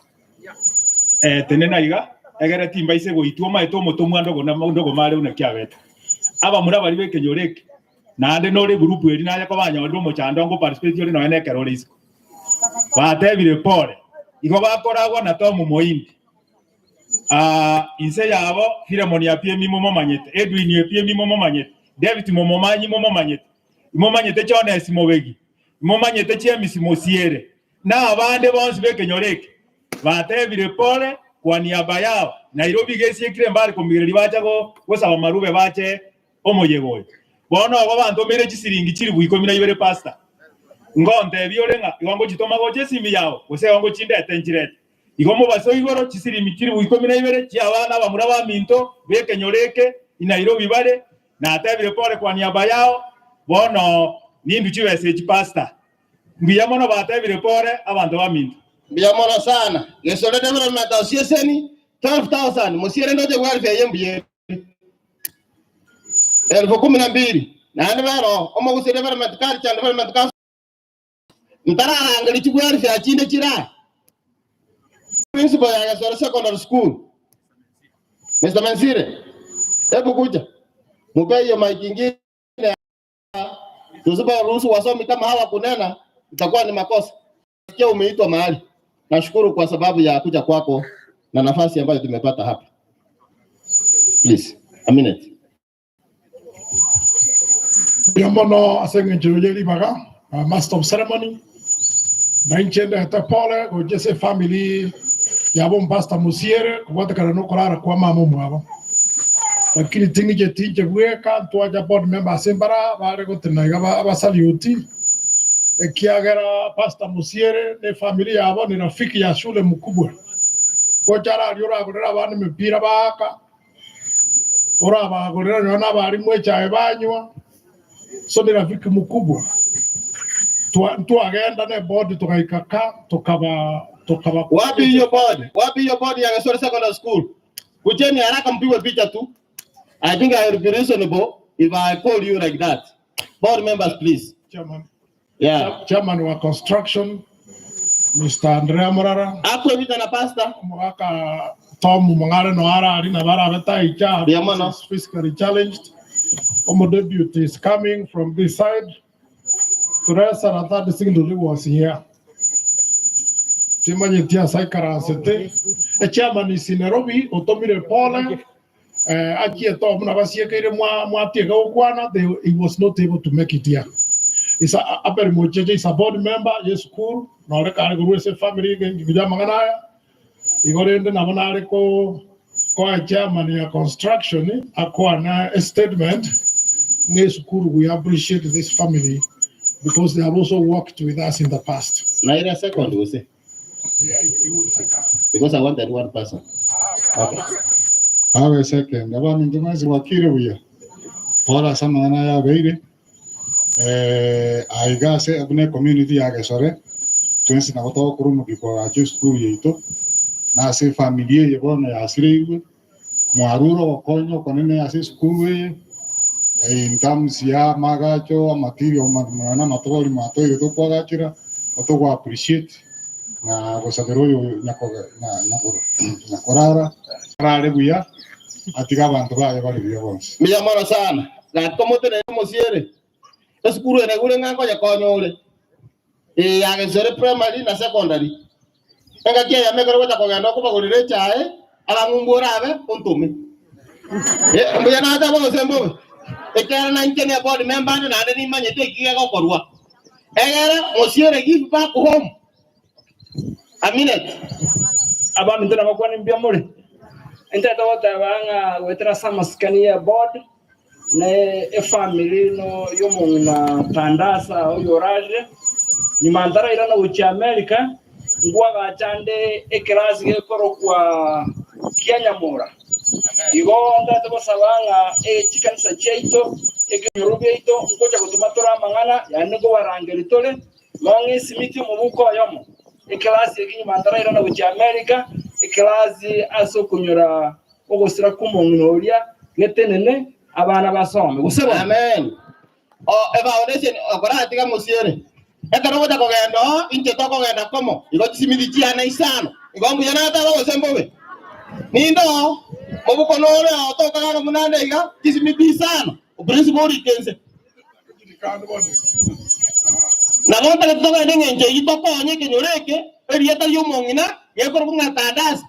S3: tenena iga egere timba ise goitwa maito motomwa ndogo mare una kyabeta aba muri abari bekenyoreke nande nore group eri naje ko banyondo mo chando ngo participate ori no ene kerolisi batebire pole igo bakoragwa na tomu moindi inse yabo Philemon ya pie mimo manyete Edwin ya pie mimo manyete David momo manyi momo manyete manyete chone esimobegi manyete chiemisi Mosiere na abande bonse bekenyoreke batebire pole kwa niaba yao Nairobi gesi kire mbali komigeri bachago gosaba marube bache omoyegoyo bono abo bantu mere chisiringi chiri buiko mina ibere pasta ngonde biorenga igongo chitoma goche simi yao ose gongo chindete nchirete igomo baso igoro chisirimi chiri buiko mina ibere chi abana bamura ba minto bekenyoreke Nairobi bale na atebire pole kwa niaba yao bono nindu chiwese chipasta mbiyamono batebire pole abantu ba minto
S2: Biamono sana. Gesore Development Association 12,000. Mosiere ndoje welfare yembuye. 12,000. Na ndero omo Gesore Development Culture Development Council. Ntara angali chi welfare chinde chira. Principal ya Gesore Secondary School. Mr. Mansire. Hebu kuja. Mupe hiyo mic nyingine. Tusipo ruhusu wasomi kama hawa kunena itakuwa ni makosa. Kia umeitwa mahali. Nashukuru kwa sababu ya kuja kwako na nafasi ambayo tumepata hapa. Please, a minute.
S13: Yamono asenge njurujeli maga, master of ceremony. Na inchende hata pole, kujese family yabo Pastor Mosiere, kuwata karano korara kwa mama mwabo. Lakini tingi je tinje weka, tuwaja board member asembara, wale kotina igaba abasaliuti. Kiagera Pastor Mosiere ne familia yabo ni rafiki ya shule mkubwa. Kochara aliora kulera bana mipira baka. Ora ba kulera nyona bali mwecha ebanywa. So ni rafiki mkubwa. Tu agenda ne board tukaikaka kutoka
S2: Wapi hiyo board? Wapi hiyo board ya Ngesore Secondary School? Kujeni haraka mpigwe picha tu. I think I will be reasonable if I call you like that. Board members, please.
S13: Chairman.
S2: Yeah.
S13: Chairman wa construction, Mr. Andrea Morara.
S2: Hapo vita na pastor.
S13: Mwaka Tom Mungare Noara Arina Bara Beta Icha.
S2: Is
S13: physically challenged. Omo deputy is coming from this side. Teresa Ratha Singh was here. Timanye Tia Saikara Sete. A chairman is in Nairobi, Otomire Paul. He was not able to make it here. It's a board member, yes, school. Now the family chairman construction, a statement. We appreciate this family because they have also worked with us in the past.
S2: Naira second, we say. Because I wanted one person. Okay.
S10: Awe second, abantu ntumazi wakiriwe. Pola samana ya beire. Aigase abune community ya Ngesore. Twensi na kutoka kurumu kiko acho school yeito. Na se familia yebona ya asiriwe. Mwaruro wakonyo konene ya se school ye. Intamsia magacho material mana matoli matoi to kwa gachira. Oto appreciate na gosaberoyo na korara. Rare buya. Atika abantu baye bali byabonse.
S2: Miyamara sana. Na komote na mosiere. Esukuru ene gure ngango ya konyole. Ya Ngesore primary na secondary. Enga kia ya megoro wata kogenda ko bagorire chae ala ngumbora abe ontome. Mbuya na hata bo sembo. Ekara na nkene ya board member na ade ni manyete kiga ko korwa. Egara mosiere give back home. A minute.
S14: Aba mintana makwani mbiamore. Enta tota banga wetra samaskania board na family no yomo na tandasa o yoraje ni mandara ila na uchi America ngwa bachande class ge koro kwa Kianyamura igo onda to sabanga chikanisa cheito egerubeito ngoja kutumatora mangana yanego warangeli tole longi simiti mubuko yomo class ge mandara ila na uchi America ikilazi aso kunyura ogosira kumongoria ngetenene abana basome guseba
S2: amen evaluation okora atika mosiere ekano goja kogendo inte to kogenda komo igo tisimidi chiana isano igo mbuyana ata bagosembobe nindo obuko nore otoka kana munande iga tisimidi isano principal ikense na bonta to kogenda ngenje itoko onye kinyoreke erieta yomongina yekoro bunga tadas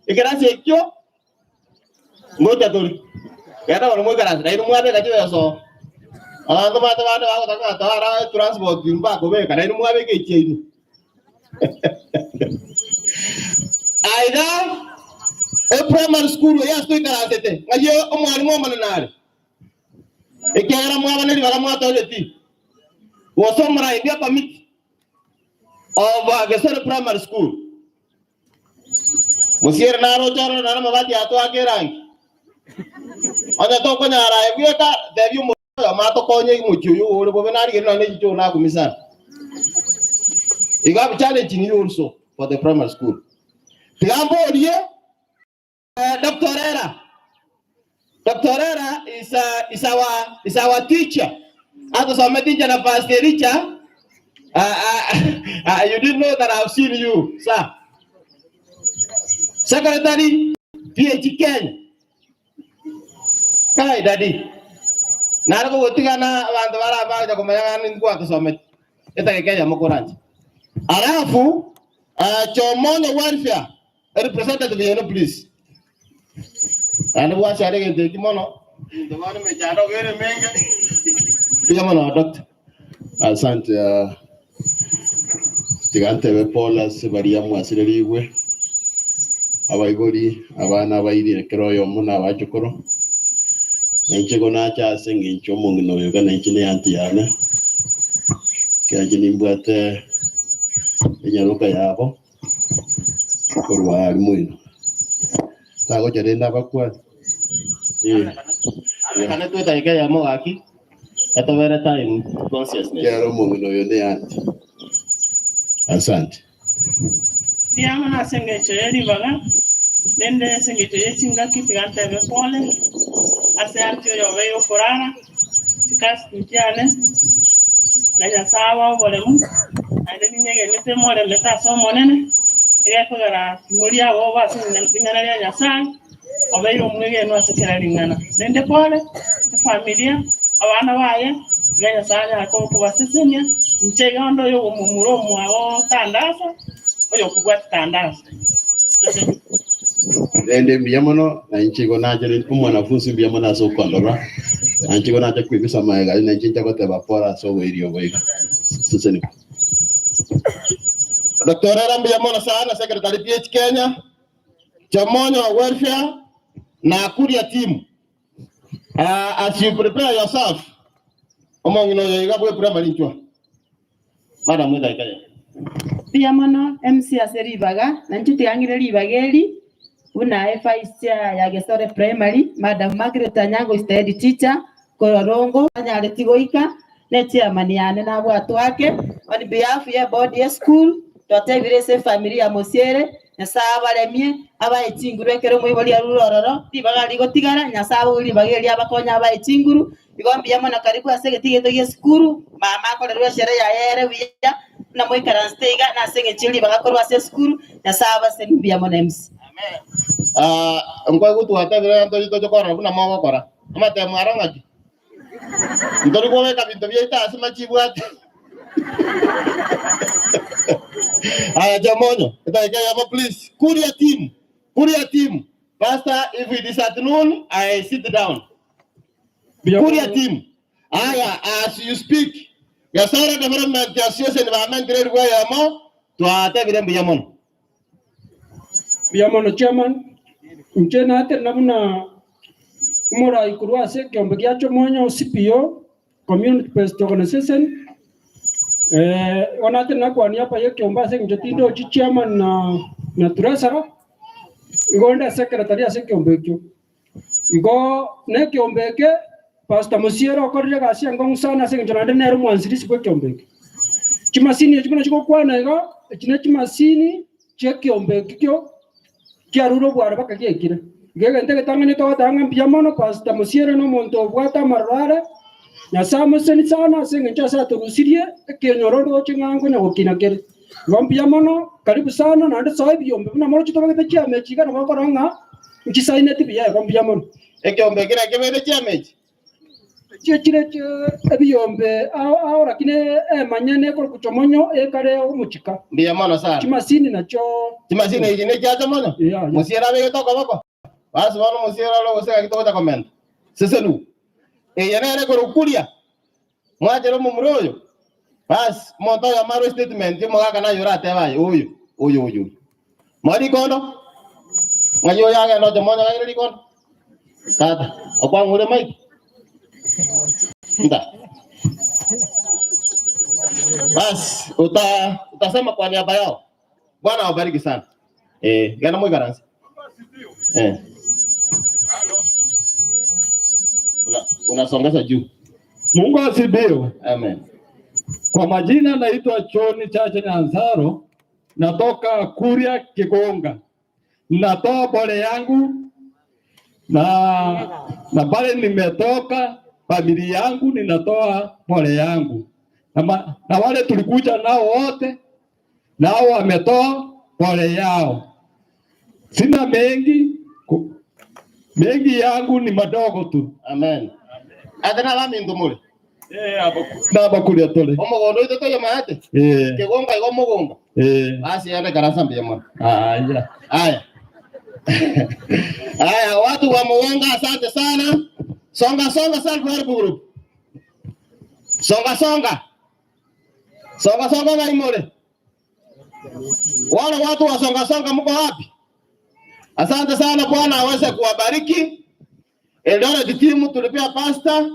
S2: ikirasi ekyo ngoja tori yata wala mo garasi dai mo abe kaje so ando mata bana tara transport dimba ko be kadai mo abe ke cheinu aida primary school ya sto karasi te ngaje o mwalimu mananare ekera mo abana ri bala mo atoleti wo somra india permit of Ngesore primary school. Musiere naro charo nana mabati ato akerangi. Onya to konya ara ebieka debiu mo mato konye muchuyu ore bo benari gena ne chicho na kumisana. You have challenge in you also for the primary school. Tiambo orie Dr. Era. Dr. Era is our teacher. Ato some teacher na pastor teacher. You didn't know that I've seen you, sir. Secretary, PhD Kenya. Kai, daddy. Nara ko wotiga na abantu bara ba ko mayanga ni kwa kusome. Eta Kenya mokoranji. Alafu Chomonyo welfare representative yenu please. Ana bwa share ke kimono. Ndio wana mejado gere menge. Pia mono doctor.
S12: Asante Tigante be Paula Sebaria mwasiririwe abaigori abana bairi keroyo muna bajukoro nenchego nacha sengi chomongi no yoga nenchine anti yana kajini mbwate enyaruka yabo korwa almuino tago jarenda bakwa
S2: kana tueta ikaya mo aki eto vera time consciousness
S12: kero mongi no yone anti. Asante.
S15: Diama na sengecheri baga. Nende sengecheri chinga kitigante pole. Ase antio yo veo korana. Tikas mtiane. Nanya sawa bolemu. Ade ninyege nete mole leta so monene. Ega kugara mulia wo ba singana ya nyasa. Obeyo mwege no asekera lingana. Nende pole familia abana baye nganya sana ko kubasesenya nchega ndo yo mumuro mwawo tandasa oyo kugwa tandasa.
S2: Nende biyamono na nchigo naje umwanafunzi biyamono asokondora nchigo naje kwibisa maega na nchicha kote bapora so werio wega siseni. Dr. Biyamono sana secretary PH Kenya Chamonyo welfare na kuria team. As you prepare yourself, among you got primary chua. Madam with
S16: Biyamono MC Aseribaga, Nanchuti Angry Bageli, Una FICA Yagesore Primary, Madam Margaret Anyango is the head teacher, Kororongo, Anyaretigoika, Netia Maniane na watu wake, on behalf of body school, to take family ya Mosiere, na saba lemie, aba itinguru ekero mwiboli ya rurororo, tibaga ligo tigara, na saba uli bageli abakonya aba itinguru, igombi Biyamono karibu asege tige to skuru, mama kole rwa shere ya ere wiya, na moi karanstega na sege chili baga korwa se skuru, na saba se Biyamono MC.
S2: Ngwa gutu atagera ndo to jokora kuna mawa kora. Amate mwarangaji. Ndori kwa ka bintu bya asima chibwati. Jamonyo, please. Kuria team. Pastor, if it is at noon, I sit down. Kuria team. As you speak, your Sara development, your social environment, grade where you are more, to atagera Biyamono.
S17: Biyamono chairman, mchena ate namuna umora ikuruase kiombe kiacho monyo CPO, community based organization. Onate na kwa niapa ye kiomba se njetindo chairman na treasurer. Igonda secretary ase kiombe kyo. Igo ne kiombe ke Pastor Mosiero okorre gasi angong sana se njana nero mwansiri kwa kiombe ke. Chimasini chikuna chiko kwa na igo chine chimasini che kiombe kyo kiaruro bwara baka kiekire. Gege ndege tangane to tanga Biyamono Pastor Mosiero no monto bwata marara. Ya samuseni sana singa sa turusirie ke nyororo chingango na okina kere. Biyamono karibu sana na ndo sahibi yombe na moro chito bageta chia mechi kana bakoranga nchisaine tibi ya Biyamono.
S2: Ekyombe kira kebere chia mechi.
S17: Chire ebiyombe ahora kine manyane ko kuchomonyo kare umuchika.
S2: Biyamono sana.
S17: Chimasini nacho.
S2: Chimasini ine cha chomonyo. Mosiera be to ko. Basi wana Mosiera lo useka kitota comment. Sesenu. Yanere kurukulia mwajero mumuroyo bas monto ya maro statement mo gaka na yora tebaye oyo mari kondo ngayo ya no de monya ngiri kondo tata okwa ngure mai nda bas utasema kwa niaba yao. Bwana awabariki sana. Gana mwe garansi unasongeza juu.
S3: Mungu asifiwe.
S2: Amen.
S3: Kwa majina naitwa Choni Chacha Nyanzaro, natoka Kuria Kigonga. Natoa pole yangu na pale nimetoka familia yangu ninatoa pole yangu. Na wale tulikuja nao wote nao wametoa pole yao. Sina mengi yangu ni madogo tu.
S2: Amen. Adana la mindumule.
S3: Naba kulia tole.
S2: Omogondo ito toyo maate. Kigonga iko mogonga. Basi ende karasa Biyamono.
S3: Aya.
S2: Aya, watu wa Muwanga asante sana. Songa self-help group. Songa na imole. Wale watu wa songa mko wapi? Asante sana, Bwana aweze kuwabariki. Eldoret timu tulipia pasta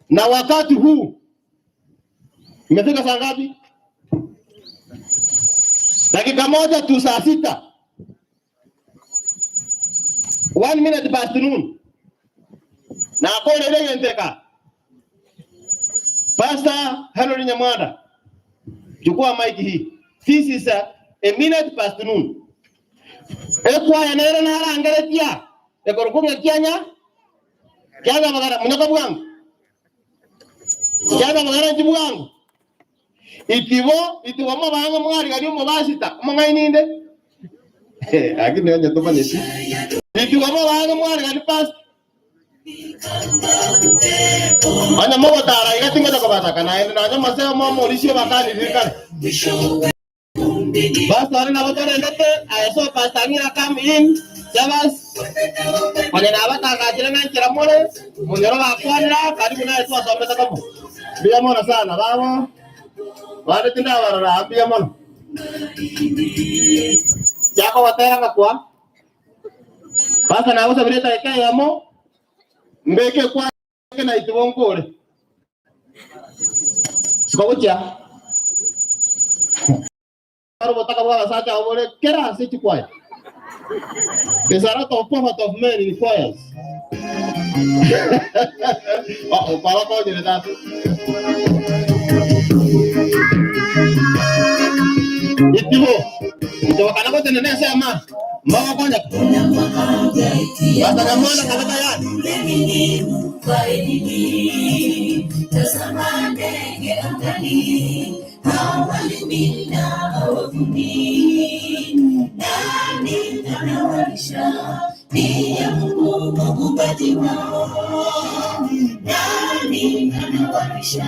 S2: na wakati huu imefika saa ngapi? Dakika moja tu saa 6. 1 minute past noon. Na kole ile yenteka. Pastor Henry Nyamwanda, chukua mic hii. This is a minute past noon. Ekwa ya nere na ara angere tia. Ekorkunga kianya. Kianya magara munaka buang. Kianya magara jibuang. Itiwo mabanga mwari gari mubasita. Manga ininde. Aki nyonya to manesi. Itiwo mabanga mwari gari pas. Anya mo tara iga tinga ko bata kana ina anya masema mo lisio bakani dikana. Basta na botore ndete ayeso pasta ngira come in. Jabas. Pale na bata ka tira na tira mole. Munyoro ba kwanda karibu na yeso asombe takapo. Bia mona sana babo. Wale tinda wala bia mona. Yako watera kwa. Pasta na usa bileta eke yamo. Mbeke kwa na itibongole. Sikobucha. Aro botaka bwa sasa obole kera siti kwa. There's a lot of prophet of men in choirs. Oh, para kwa ni datu. Itibo kana kote nene sema. Mama kwanja. Basta na mwana kabata ya. Tazama ndege angani. Hawalimina hawavuni. Nani anawalisha? Pia Mungu muumbaji wao. Nani anawalisha?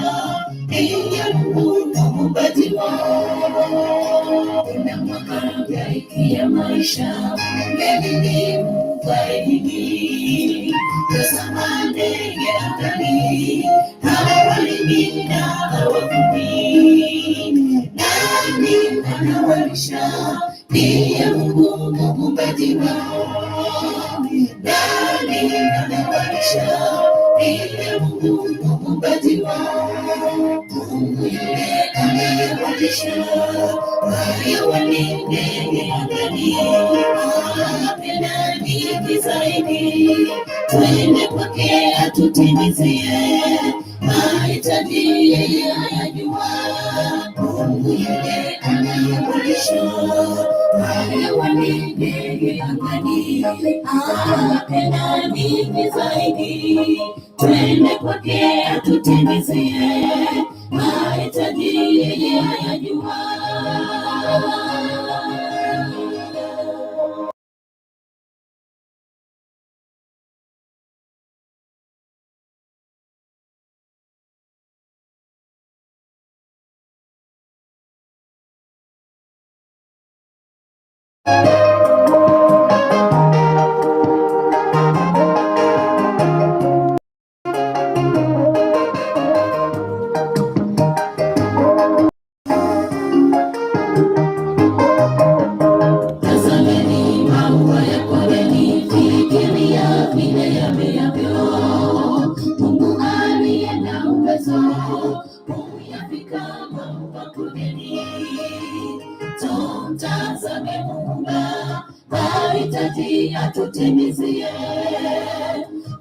S2: Pia Mungu muumbaji wao. Kuna mahangaiko ya maisha, mbele mfaidiki. Tazama ndege angani, hawalimina hawavuni. Nani anawalisha? Pia Mungu muumbaji wao. Nani anawalisha? Pia Mungu muumbaji wao. Mungu yule anayewalisha wale walinde angani. Apenda ni zaidi, twende kwake atutimizie mahitaji yeye ayajua. Mungu yule anayewalisha wale walinde angani. Apenda ni zaidi, twende kwake atutimizie mahitaji yeye ayajua. Tumtazame Muumba, mahitaji atutimizie.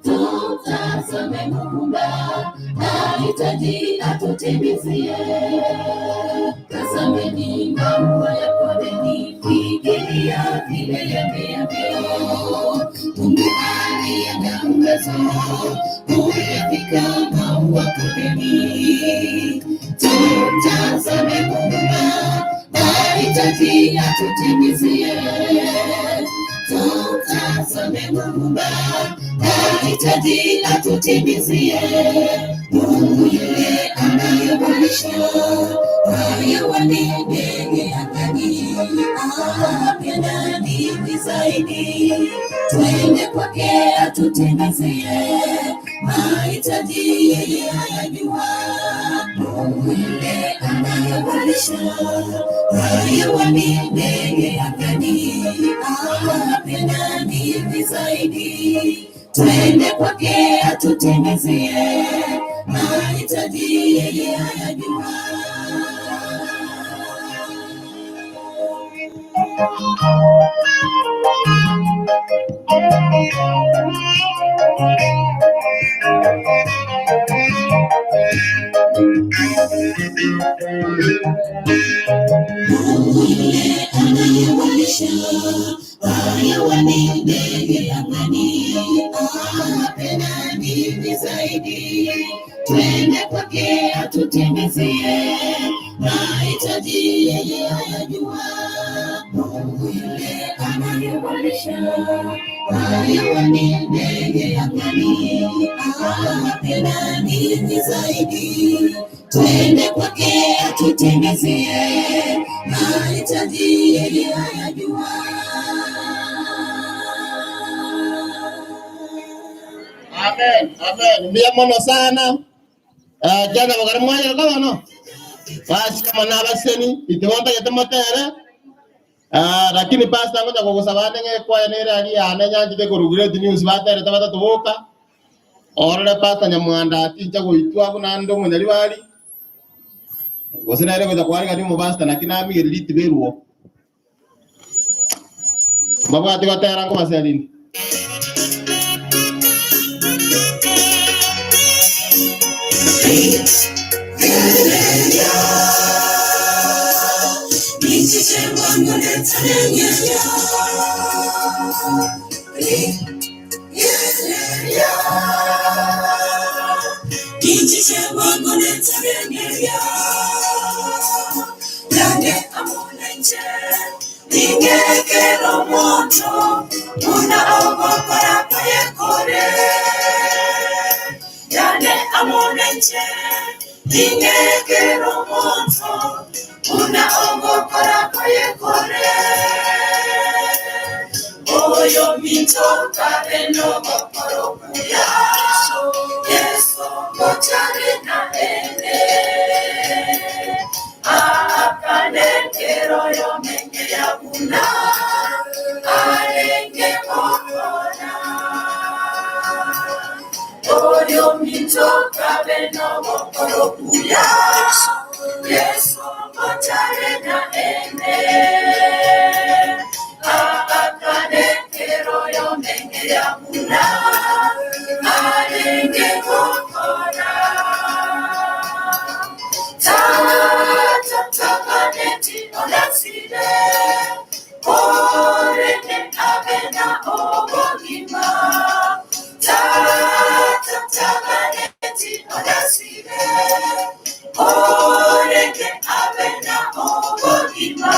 S2: Tumtazame Muumba, mahitaji atutimizie. Tazameni maua ya kondeni, fikiria vile yameavyo. Mungu aliye na uwezo, kuyafika maua kondeni. Tumtazame Muumba, mahitaji atutimizie. Tumtazame Muumba, mahitaji atutimizie. Mungu yule anayewalisha wale walinde angani. Apenda ni zaidi, twende kwake atutimizie mahitaji yeye ayajua. Mungu yule anayewalisha wale walinde angani. Apenda ni zaidi, twende kwake atutimizie mahitaji yeye ayajua. Mungu yule
S11: haya wani ndege angani, apenda nini zaidi, twende kwake atutengezie, mahitaji yeye hayajua, Mungu yule anayewalisha, haya wani ndege angani, apenda nini zaidi, twende kwake atutengezie, mahitaji yeye hayajua.
S2: Amen, amen. Mbia mono sana. Jana wakari mwanya kama no. Basi kama na baseni itiwanda yete motere. Lakini pasta ngoja kwa kusabane nge kwa enere ali anenya njite kurugire news batere tabata tuboka. Orale pasta nyamwanda tinja kuitwa kuna ndo mwenyali bali. Gosina ile kwa kwari kadi mu pasta lakini ami elite beruo. Baba ati batera ngo maselini.
S11: Oyo mitoka eno bakoro kuya, Yesu mochare na ene, akane kero yo menge ya buna, alenge mokona. Oyo mitoka eno bakoro kuya, Yesu mochare na ene, akane kero yo menge ya buna, alenge mokona. Tata kaneti onasile, orene abena obogima. Tata kaneti onasile, orene abena obogima.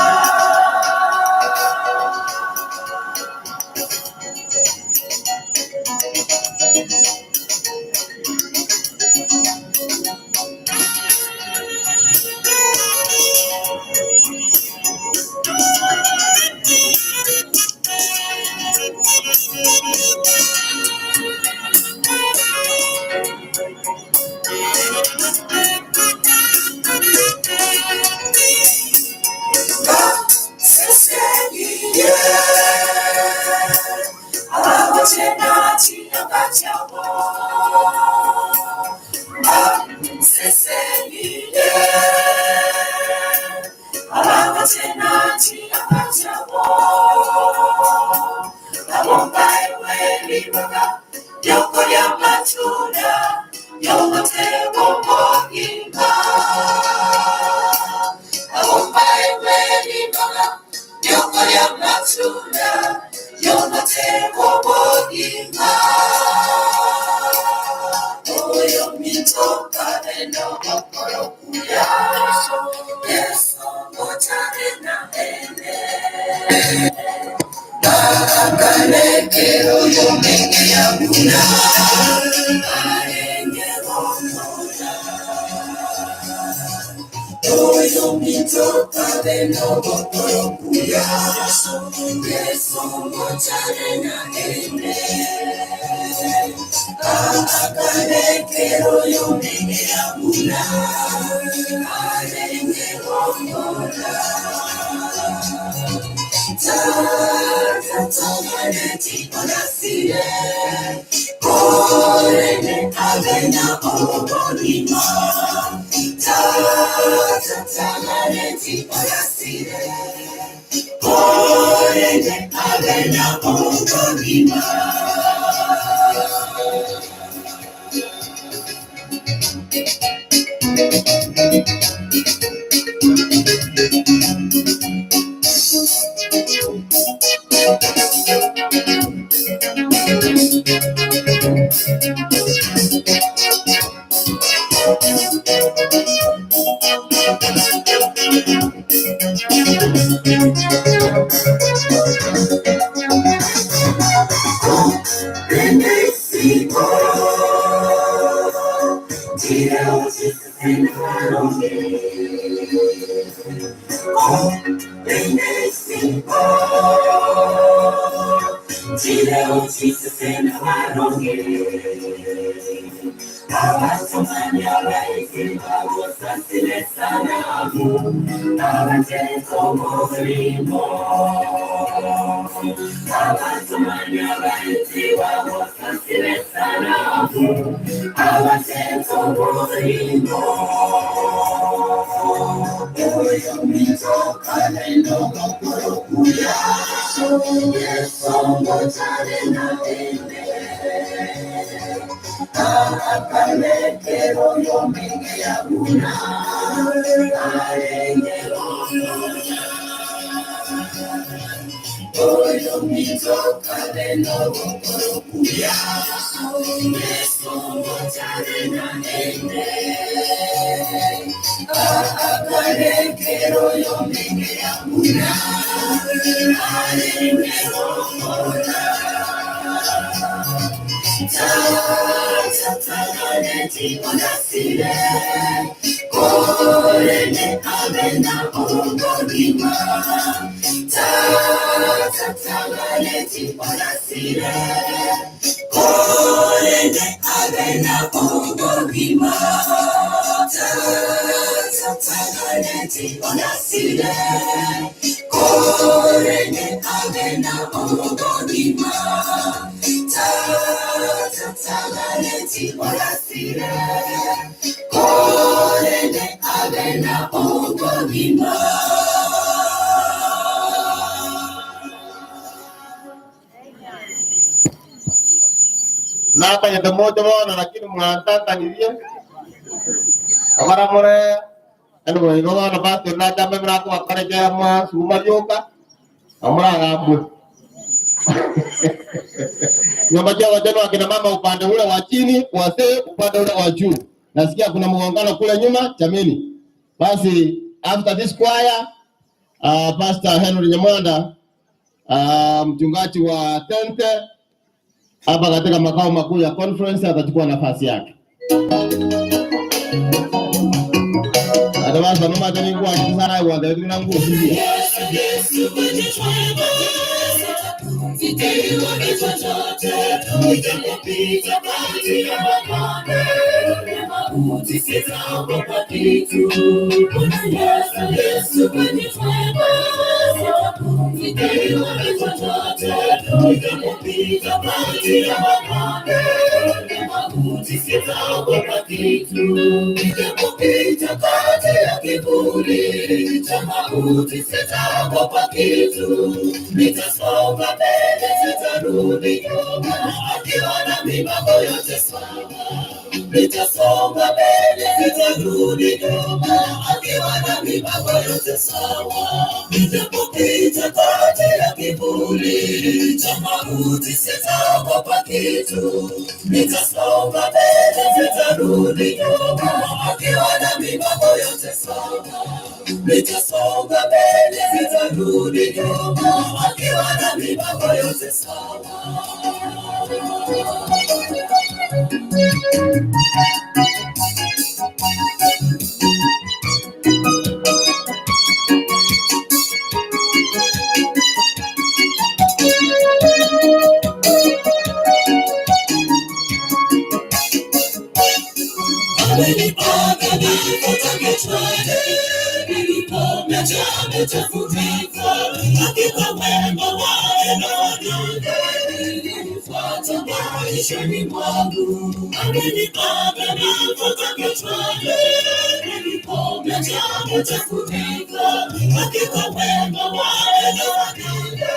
S2: Napa ya moto na lakini mwanataka nivyo amara more eno ino na basi na jambe brako akare kama sumayoka amara ngabu nyumba jao wajana wakina mama upande ule wa chini, wazee upande ule wa juu. Nasikia kuna mgongano kule nyuma, jameni. Basi after this choir, Pastor Henry Nyamwanda, mchungaji wa Tente hapa katika makao makuu ya conference atachukua nafasi yake. Adawasa mama tani kwa kisara wa ndio na nguvu hivi.
S11: Nitasonga mbele, sitarudi nyuma, akiwa na mipango yote sawa. Nitapopita kati ya kivuli cha mauti, sitaogopa kitu. Nitasonga mbele, sitarudi nyuma, akiwa na mipango yote sawa. Nitasonga mbele, sitarudi nyuma, akiwa na mipango yote sawa. Maishani mwangu amenipaka na kutaka twende, nilipombe jambo cha kunika, hakika wema waenda wagende,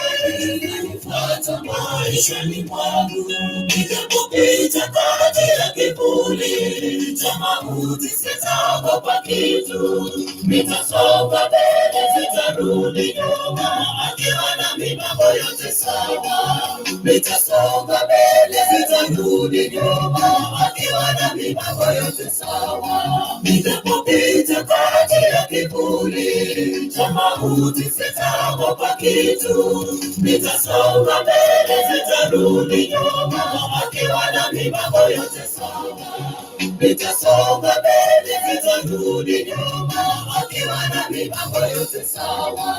S11: nilifuata maishani mwangu. Nitapopita kati ya kivuli cha mauti, sitaogopa kitu. Nitasonga mbele, sitarudi nyuma, akiwa na mipango yote sawa. Nitasonga mbele, sitarudi nyuma, akiwa na mipango yote sawa. Nitapopita kati ya kivuli cha mauti, sitaogopa kitu. Nitasonga mbele, sitarudi nyuma, akiwa na mipango yote sawa. Nitasonga mbele, sitarudi nyuma, akiwa na mipango yote sawa.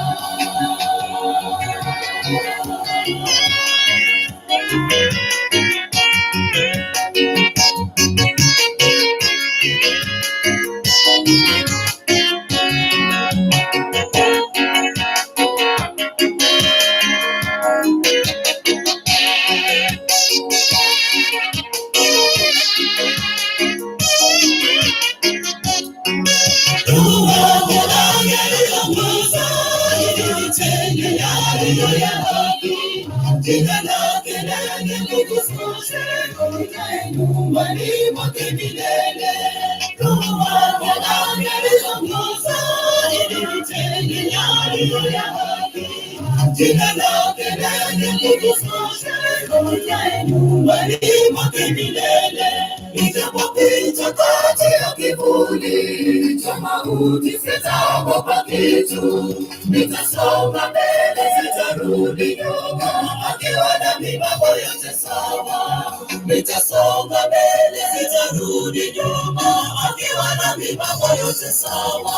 S11: Nitapopita kati ya kivuli cha mauti sitaogopa kitu, nitasonga mbele sitarudi nyuma, akiwa na mipango yote sawa. Nitasonga mbele sitarudi nyuma, akiwa na mipango yote sawa.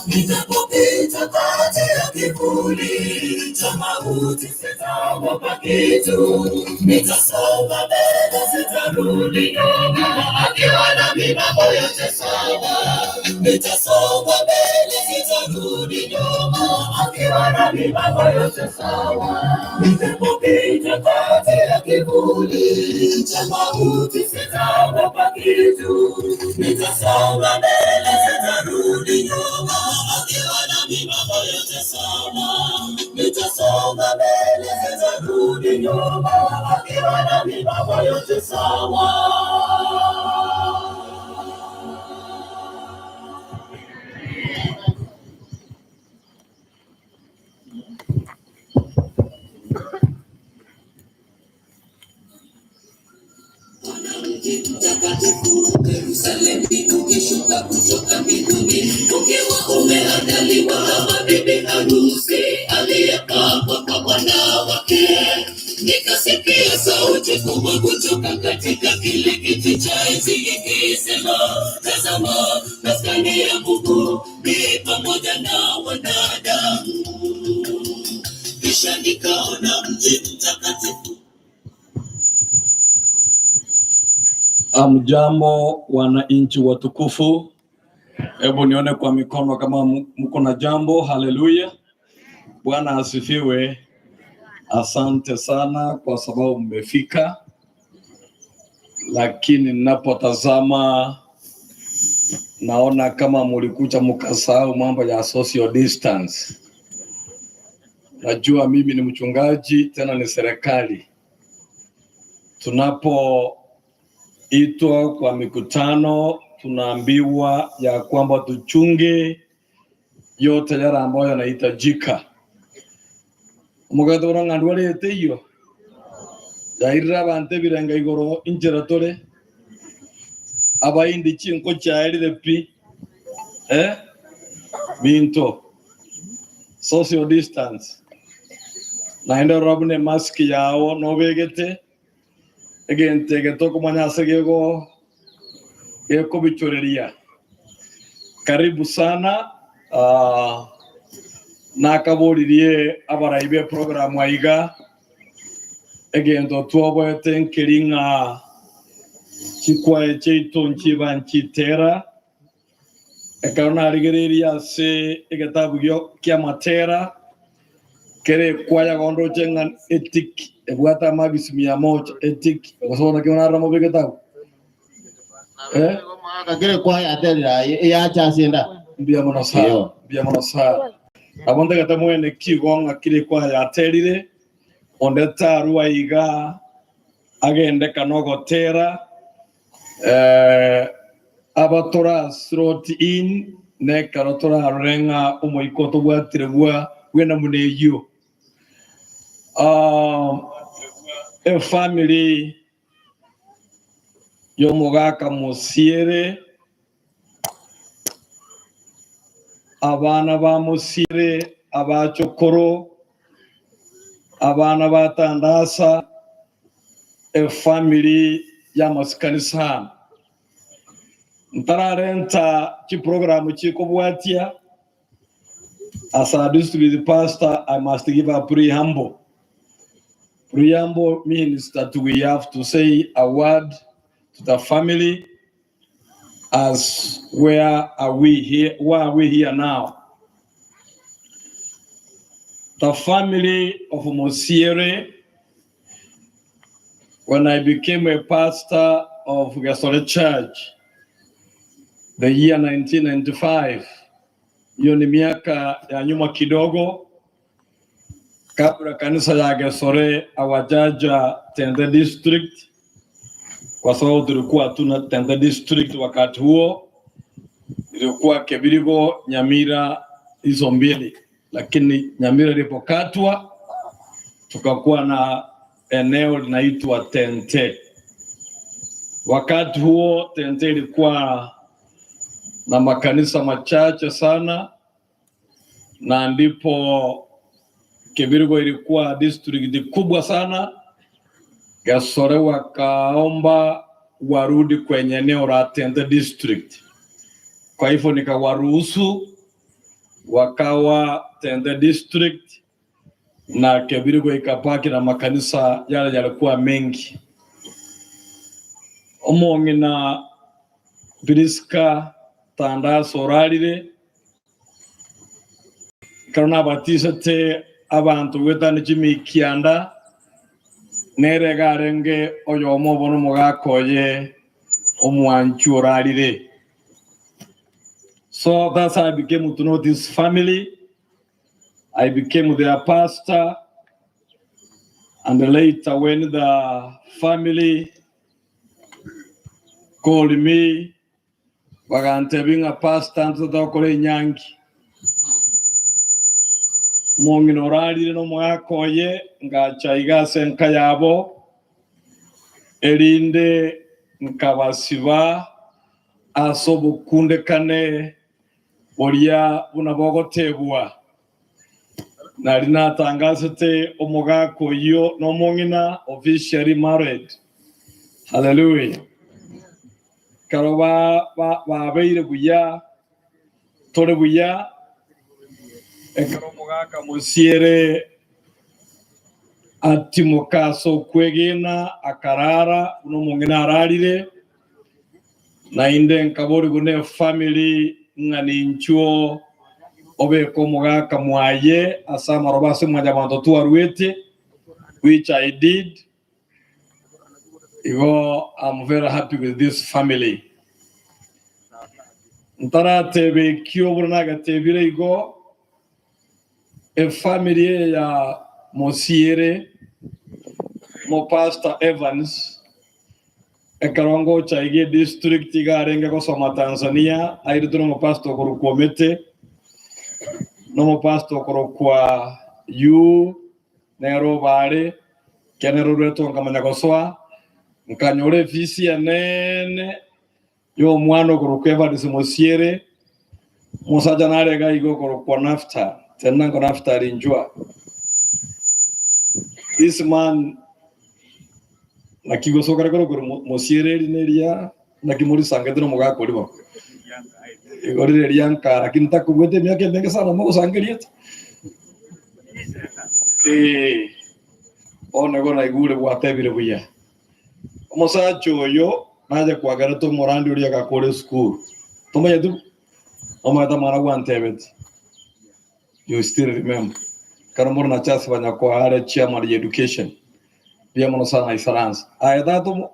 S11: Nitapopita kati ya kivuli cha mauti sitaogopa kitu, nitasonga mbele sitarudi nyuma, akiwa na mipango yote sawa. Nitasonga mbele sitarudi nyuma, akiwa na mipango yote sawa. Nitapopita kati ya kivuli cha mauti sitaogopa kitu, nitasonga mbele sitarudi nyuma, akiwa na mipango yote sawa. Nitasonga mbele sitarudi nyuma, akiwa na mipango yote sawa. Mtakatifu Yerusalemu ukishuka kutoka mbinguni, ukiwa umeandaliwa kama bibi harusi aliyepambwa kwa bwana wake. Nikasikia sauti kubwa kutoka katika kile kiti cha enzi ikisema, tazama, maskani ya Mungu ni pamoja na wanadamu. Kisha nikaona mji mtakatifu.
S18: Amjambo wananchi watukufu, hebu nione kwa mikono kama mko na jambo. Haleluya, Bwana asifiwe. Asante sana kwa sababu mmefika, lakini ninapotazama naona kama mlikuja mkasahau mambo ya social distance. Najua mimi ni mchungaji tena ni serikali. Tunapoitwa kwa mikutano tunaambiwa ya kwamba tuchunge yote yale ambayo yanahitajika. Umugado ngandwa lete hiyo yaira bante birenga igoro injera tore abayindi chinko chairire pi binto social distance naenda robne mask yao nobegete egente getoko manyasa gego eko bichoreria. Karibu sana nakaburirie abaraibe programu aiga egento tuoboete nkiringa chikwae cheito nchiba nchitera ekaona arigereria se egetabu gyo kia matera kere kwaya gondo chenga etik egwata mabisimi ya moja etik wasona kiona ramo begetabu
S2: kere kwaya atera ya chasinda
S18: bia monosa abonde gata mwene kigonga kire kwaya aterire onde tarua iga agende kanogotera abatora slot in ne karotora renga umoikoto bwatirebwa wena muneyo a family yomugaka Musiere, abana ba Musiere, abachokoro, abana ba Tandasa, a family ya Maskanisa. Ntararenta chi programu chiko bwatia. As a district pastor, I must give a preamble. Preamble means that we have to say a word to the family as where are we here? Why are we here now? The family of Mosiere, when I became a pastor of Gasore Church, the year 1995, hiyo ni miaka ya nyuma kidogo, kabla kanisa ya Gasore hawajaja Tende District, kwa sababu tulikuwa tuna Tende District wakati huo, ilikuwa Kebirigo, Nyamira, hizo mbili. Lakini Nyamira ilipokatwa tukakuwa na eneo linaitwa Tente. Wakati huo Tente ilikuwa na makanisa machache sana, na ndipo Kebirigo ilikuwa district kubwa sana. Gasore wakaomba warudi kwenye eneo la Tente District. Kwa hivyo nikawaruhusu wakawa Tende District, na Kebirigo ikapaki na makanisa yale yalikuwa mengi. Omongi na Biriska Tandaso orarire karona batisete abantu wetani Jimmy Kianda neregarenge oyo omobono mugakoye omwanchu orarire. So that's how I became to know this family. I became their pastor, and later when the family called me, bagante being a pastor and the Kole Nyangi. Monginorari no mwakoye ngacha igase nkayabo elinde nkabasiba asobukunde kane Oria unabogotebwa nari natangazete omugako yo no mongina officially married. Hallelujah. Karoba ba beire buya tore buya ekaro mugaka Mosiere atimokaso kwegena akarara no mongina ararire na inde nkabori gune family ngani nchuo obe komugaka mwaye asama robase mwajabantu tuarwete, which I did. I'm very happy with this family. Ntara tebe kioburnaga tebire igo a family ya Mosiere mo Pastor Evans Ekarongo Chaige District igarenga ko soma Tanzania airutuno mo pastor korukomete no mo pastor korokwa yu nero bare kenero reto ngamanya koswa nkanyore visi ya nene yo mwano korokeva disimosiere musaja nare ga igo korokwa nafta tena ngo nafta rinjwa. This man nakigoso kare koro Mosiere lineria nakimuri sangetro mugako libo igorire rianka akinta kubete myake mbenge sana mo sangeria one gona igure gwatebire buya omusacho yo naje kwagara to morandi uri akakore school tomaye tu omata mara gwantebet. You still remember karamor na chasi banya ko are chairman education pia mono sana isaranza aya dato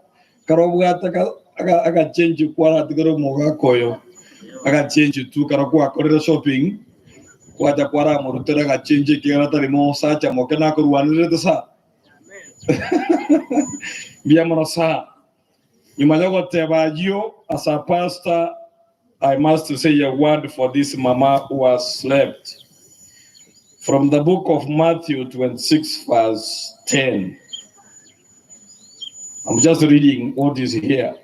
S18: karobugata aga change kwara tigaro mugako yo aga change tu karakwa korera shopping kwaja kwara morutera aga change kigara tarimo sacha mokena kurwanire tsa bia mono sa nyumajogo tebajio. As a pastor, I must say a word for this mama who has slept. From the book of Matthew 26 verse 10. I'm just reading what is here.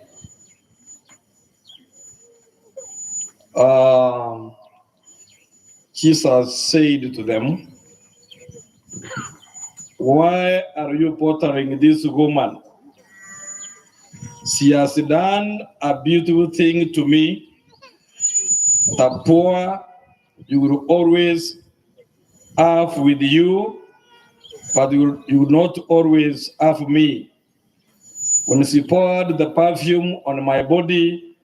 S18: Jesus said to them, "Why are you bothering this woman? She has done a beautiful thing to me. The poor you will always have with you, but you would not always have me. When she poured the perfume on my body,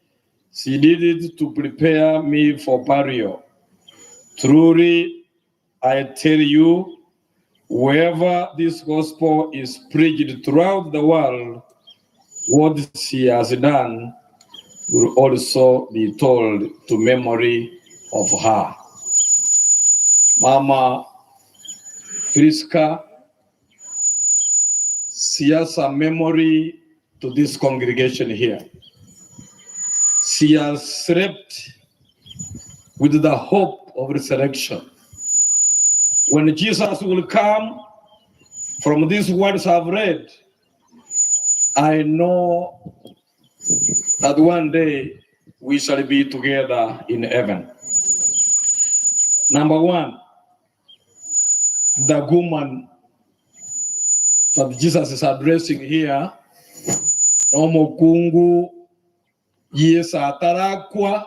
S18: she did it to prepare me for burial. Truly, I tell you, wherever this gospel is preached throughout the world, what she has done will also be told to memory of her. Mama Priska, she has a memory to this congregation here. She has slept with the hope of resurrection. When Jesus will come, from these words I've read, I know that one day we shall be together in heaven. Number one, the woman that Jesus is addressing here, Omokungu Yesa Tarakwa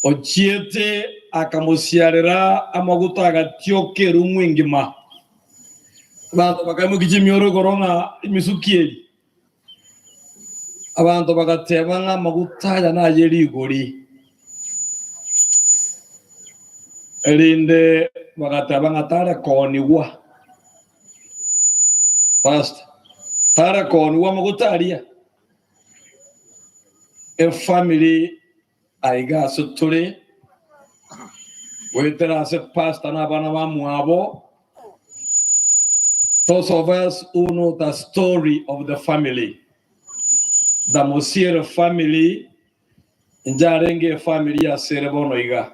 S18: Ochiete akamusiarira amaguta agatioke rumwingima. Abantu bakamukijimyoro goronga imisukieli. Abantu bagatebanga amaguta yana yerigori. Elinde bagatabanga tara koniwa. Pastor, tara koniwa magutaria. A family aiga sutore. Whether as a pastor na banama muabo. Those of us who know the story of the family, the Mosier family, Njarenge family ya Serebono iga.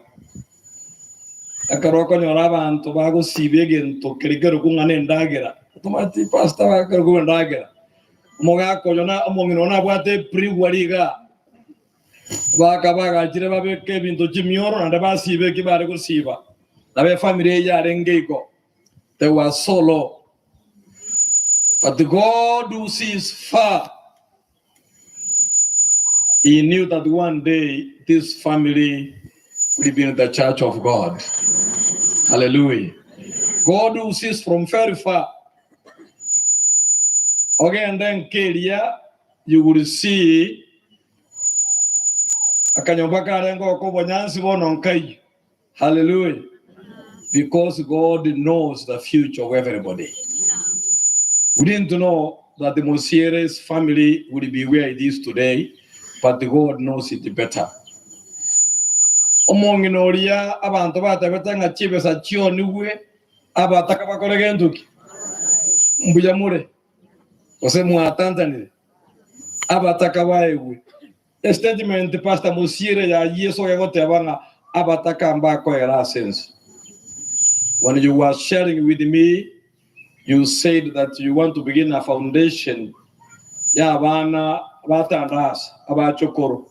S18: Akaroko nyoraba anto bago sibegen to kerigero kungane ndagera. Tomati pastor bago ndagera. Moga ko yona omongino na bwate priwariga. Baga jire babe Kevin to Jimioro and ba sibe ki bare ko siba. Na family ya renge ko. They were solo. But the God who sees far, he knew that one day this family would be in the church of God. Hallelujah. God who sees from very far. Okay, and then Kelia, you will see hallelujah. Because God knows the future of everybody. We didn't know that the Mosieres family would be where it is today, but God knows it better. Among Noria, abantu batabetanga chibesa chio niwe, abataka bakolegenduki. Mbuyamure. Ose muatantani. Abataka waewe. A statement Pastor Mosiere ya yeso yagote abanga abataka mbako era sense. When you were sharing with me, you said that you want to begin a foundation. Ya bana batandas abachokoro.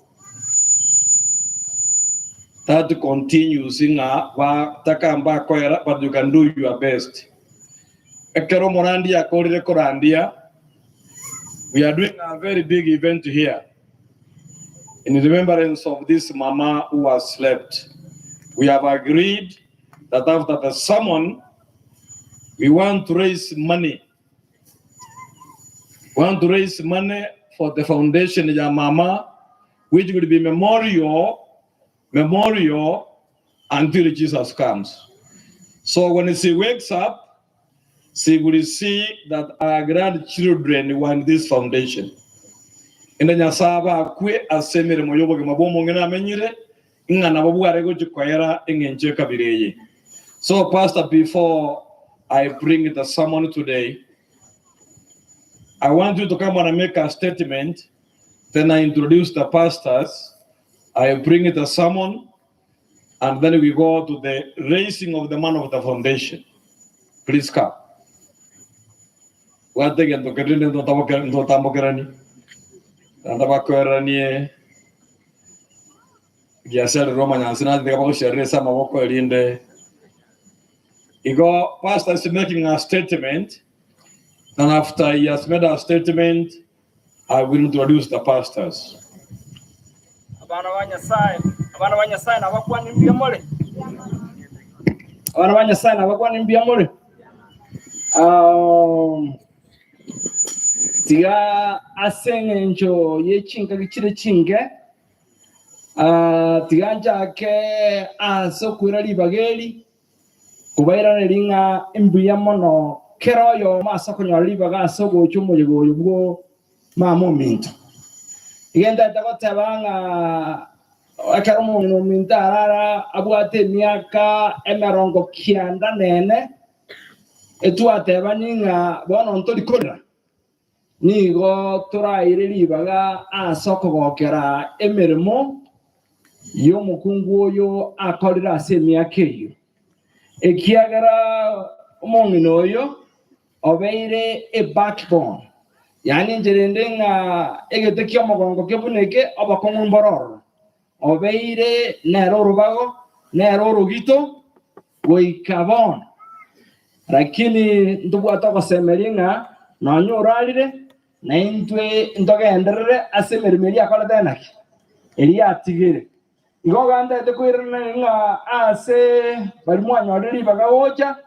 S18: That continues in a takamba koera, but you can do your best. Ekero Morandia Koride Korandia. We are doing a very big event here in remembrance of this mama who has slept. We have agreed that after the sermon, we want to raise money. We want to raise money for the foundation of your mama, which will be memorial until Jesus comes. So when she wakes up, she will see that our grandchildren want this foundation. In the Nyasaba, kwe asemere moyobo mabomo ngena menyire ngana babu arego chikwayera ngenje kabireye. So Pastor, before I bring the sermon today, I want you to come and make a statement. Then I introduce the pastors. I bring the sermon, and then we go to the raising of the man of the foundation. Please come. What again? To get into Tamokerani. And the Bakorani. Yasser Roman and Senate, the Bosher, some of the Igo, Pastor is making a statement, and after he has made a statement, I will introduce the pastors.
S14: Abana banyasai na bakwa nimbia mole. tiga asengenjo yechinga gichire chinge tiga njake asokwira libageli kubaira ringa imbuya mono kero yo masoko nyalibaga asogo cyumuyegoyo bwo mamuminto igenda tagotabanga akaro mu mintarara abwate myaka emerongo kianda nene etwateba ninga bono ntorikora nigo turaire libaga asoko gokera emirimo yo mukungu oyo akorira ase myaka eyo ekiagara omongino oyo obeire a backbone yani njerende nga egete kyomogongo kebuneke abakongo mbororo obeire nero rubago nero rugito goikabon lakini ndubwata kosemeringa nanyuralire na intwe ndogenderere asemermeri akola tenaki eli atigire igoganda tekwirana nga ase bali mwanyoreri bagawocha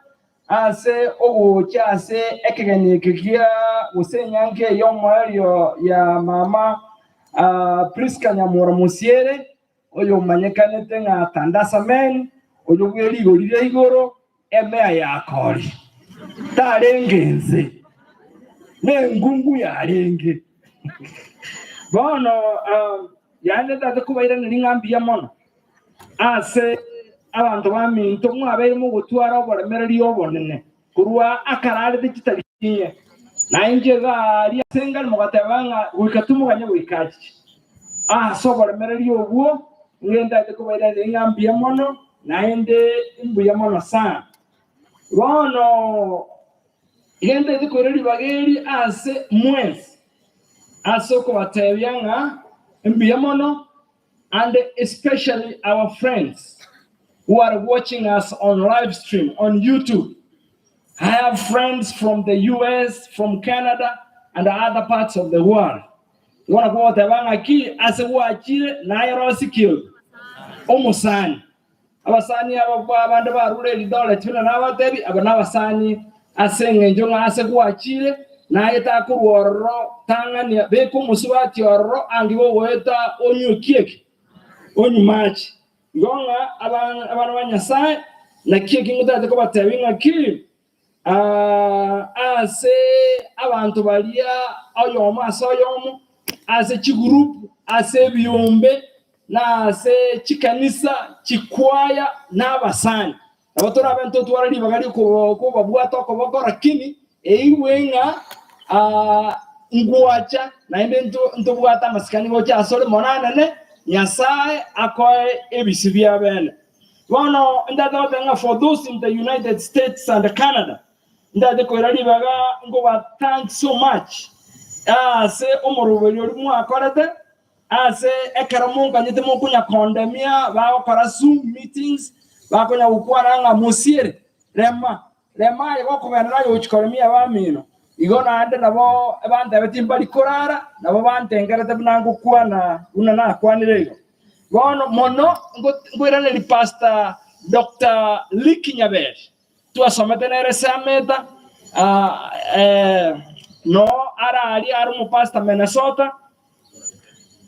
S14: ase owocha ase ekegenekekia usenyanke yomoyo ya mama Priska Nyamura Musiere oyo manyekanete nga Tandasa men oyo gweligo lire igoro emea yakori tarengenze nengungu yarenge bono yande tate kubaira ningambi ya mono ase abantu baminto mwabaire mu gutwara oboremereri obonene kurwa akarare digitaliye na inje gari sengal mugatebanga wikatumuganye wikachi soboremereri obwo ngenda tate kubaira ningambi ya mono naende imbu ya mono sana bono yende dikoreri bageri ase mwezi asoko batebyanga imbiyamono and especially our friends who are watching us on live stream on YouTube. I have friends from the US, from Canada, and other parts of the world. Wana kwa tabanga ki ase wachire na yorosikil omusani abasani abandi barure lidole tuna nabatebi abanabasani asengenjo ngase kwachire naye takurworo tangania beko musubati orro angibo weta onyukieke onyumachi ngonga abana banyasaye na kieke ngudate ko batebinga ki ase abantu balia oyomo asoyomo ase chigroup ase byombe na ase chikanisa chikwaya n'abasani abatora abantu twarali bagali ko babwata ko bakora kini eiwenga ngwacha na imbe ntobwata masikani go cha sole monana ne nyasaye akoe ebisibya bene bono ndada benga for those in the United States and Canada ndade ko rali baga ngo ba thank so much se omorobelyo mu akorete ase ekaramunga nyitemo kunya kondemia ba okora Zoom meetings bakonya ukwaranga Musiere rema yego kubenera yo chikoremia bamino igona ande nabo abandi abetimba likorara nabo bantengerete binangu kwana unana kwanirego bono mono ngwirane li pastor Dr. Likinyabel tuasomete nere sameta no ari mu pastor Minnesota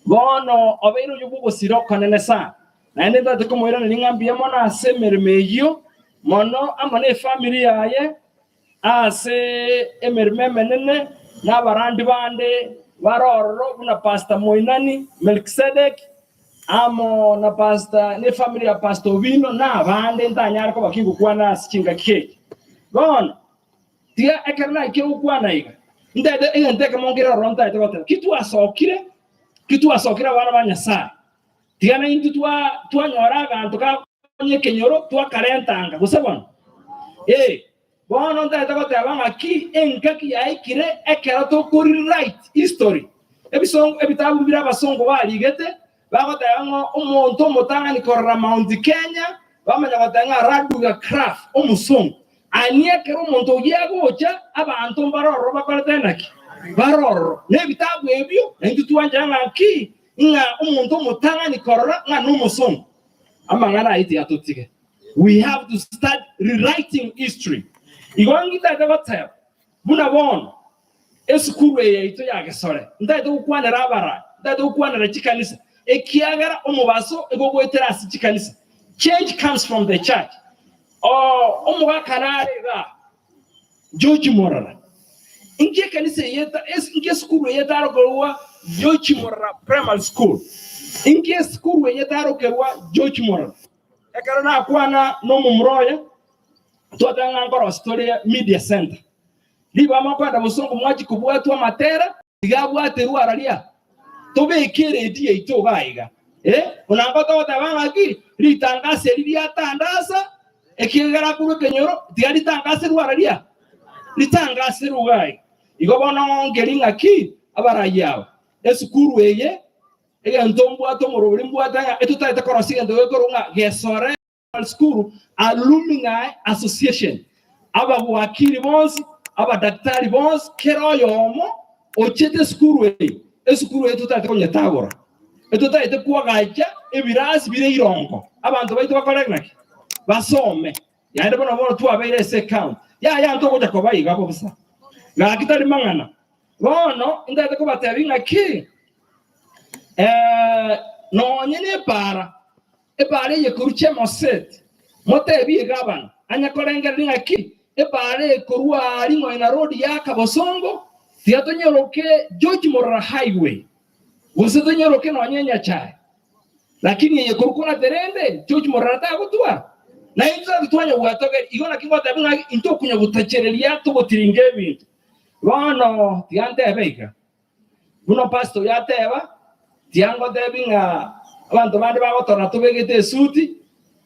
S14: bono obeiro yubugo siroka nene sa na ende ndate ko moira ningambi mona asemermeyo mono amane family yaye ase emermeme nene na barandi bande baroro na pastor Moinani Melkisedek amo na pastor ne family ya pastor Vino na bande ntanyara ko bakingu kwana sichinga keke bono tia ekerna ke ukwana iga ndade engente mongira ronta ete kitu asokira bana banyasa tiana intu twanyora abantu kanye kenyoro twakarentanga gusabona bono ndade tabanga ki enkaki yaikire ekera to kuri right history ebitabu bira basongo baligete bagotanga umuntu mutanga ni korra Mount Kenya bamanya batanga Raduga Craft omusongo aniekera umuntu yagocha abantu baroro bakoletenaki baroro nebitabu ebyo entu twanja ki nga umuntu mutanga ni korra nga n'omusongo amangana iti atotike. We have to start rewriting history igongi tata bataya buna bon esukuru ito yagesore ndate ukwana rabara ndate ukwana rachikanisa ekiagara omubaso egogwetera asichikanisa. Change comes from the church. Omuga kanare ga George Morara inge kanisa yeta inge skulu yeta rogowa George Morara primary school inge skulu yeta rogowa George Morara ekarana kwana no mumroya twatanga ngoro story media center liba makwanda busongo mwaji kubwatwa matera igabwate ruaralia tobe kere die itogaiga unangota otabanga ki litangase lilia tandasa ekigara kuru kenyoro diali tangase ruaralia litangase rugai igobona ngeringa ki abarayao esukuru eye ntombu atomoro limbu atanga etutaita korosiga ndo korunga gesore school alumni association aba wakili bonsi aba daktari bonsi kero yomo ochete skuru eye esukuru etutaita konyetagora etutaita kuwagaja ebirasi bire irongo abantu baito bakorega basome yande bona bona tu abaire se count ya ntokoja ko bayiga ko busa ngakitali mangana bono ndate ko batabinga ki no nyine para epare ye kuruche moset mote bi gaban anya korenga linga ki epare korua ringo ina road ya Kabosongo tiato nyoroke George Morara highway useto nyoroke no nyenya chai lakini ye kurukuna terende George Morara ta kutua na inza tutwanya watoke igona kingota binga into kunya butacherelia to botiringe bintu bono tiante ebeka uno pasto ya teba tiango debinga abantu bandi bagotora tubegete suti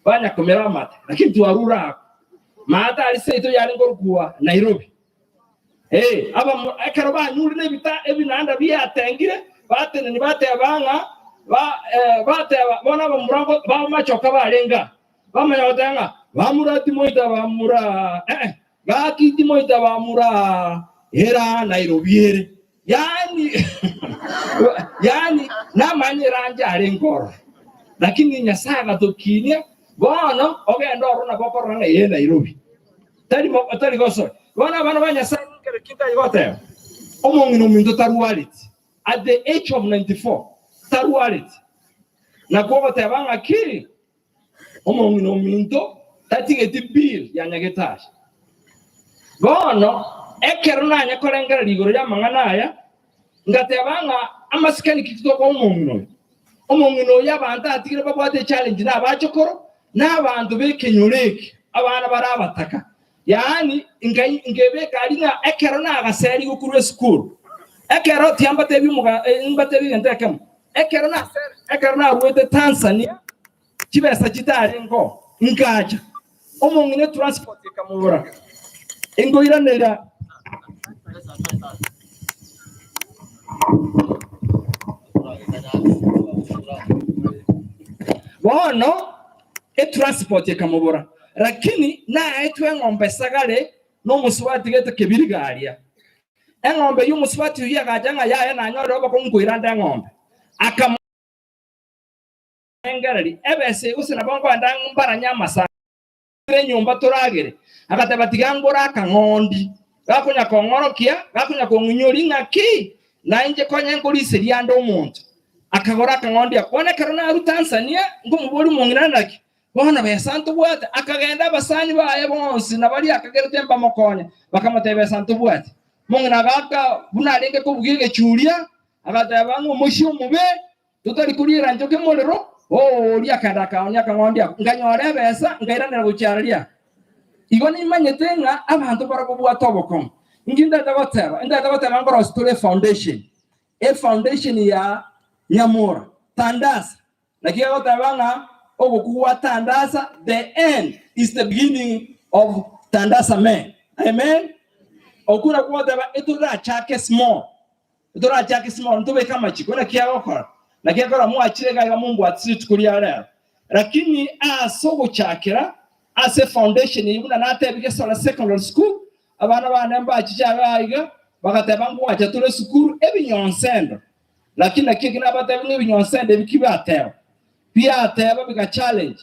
S14: banya komera mate lakini tuarura mata aliseito yali ngorkuwa Nairobi aba akaro ba nyuri nebita ebinanda byatengire batene ni batebanga bate bona bamurango ba machoka barenga bamanyotanga bamurati moita bamura gakiti moita bamura era Nairobi ere yani na manyiranja arengoro lakini nyasaga tokinia bono ogenda oruna bokorana ye Nairobi tali goso bona bana banyasaga kere kinta yote omongino mindo taruality at the age of 94 taruality na kwa tabanga ki omongino mindo tatigeti bill yanyagetash bono ekeruna nyakorengera ligoro ya manganaya ngatebanga amasikani kitoko omongino y'abantu atigire babwate challenge n'abachokoro n'abantu bekenyoreke abana barabataka yani ngebe kalina ekero nagaseri gukuru school ekero tiambate bimuga imbate bigenteka ekero na ruwete Tanzania kibesa kitari ngo ngaja omongino transport kamubura ingo iranera bono transport yakamubura lakini na etwe ngombe sagale no muswati gete kebirigaria engombe yumuswati uyagajanga yaya na nyoro bako ngwiranda ngombe akam engarari ebese usina bongo ndang baranya masa nyumba turagere akatabatiga kangondi gakunya kongorokia gakunya kongunyori ngaki na nje konya ngori seriando umuntu akagora kangondi akone karona aru Tanzania ngumubori mungiranaki bona besantu bwate akagenda basani baye bonsi nabali akageretemba mokonya bakamutebe santu bwate mungina gaka bunarenge ko bugige churia akatabangu mushu mube tutari kurira njoke molero lia kadaka onya kangondi nganyore besa ngairanira gucharlia igoni manyetenga abantu barakubwa toboko nginda ndagoteba ngoro story foundation foundation ya Nyamura Tandasa lakini gotabanga ogokuwa Tandasa the end is the beginning of Tandasa man amen okura kuoteba etura chake small ntobe kama chikona kiagokora lakini akora muachirega ya Mungu atsi kulia leo lakini asogo chakira as a foundation ibuna natebike sola secondary school abana banemba achichaga bakatebangu acha tule school ebinyonsendo lakini kigina batabinga ebinyonsendo bikibatero pia ateba bika challenge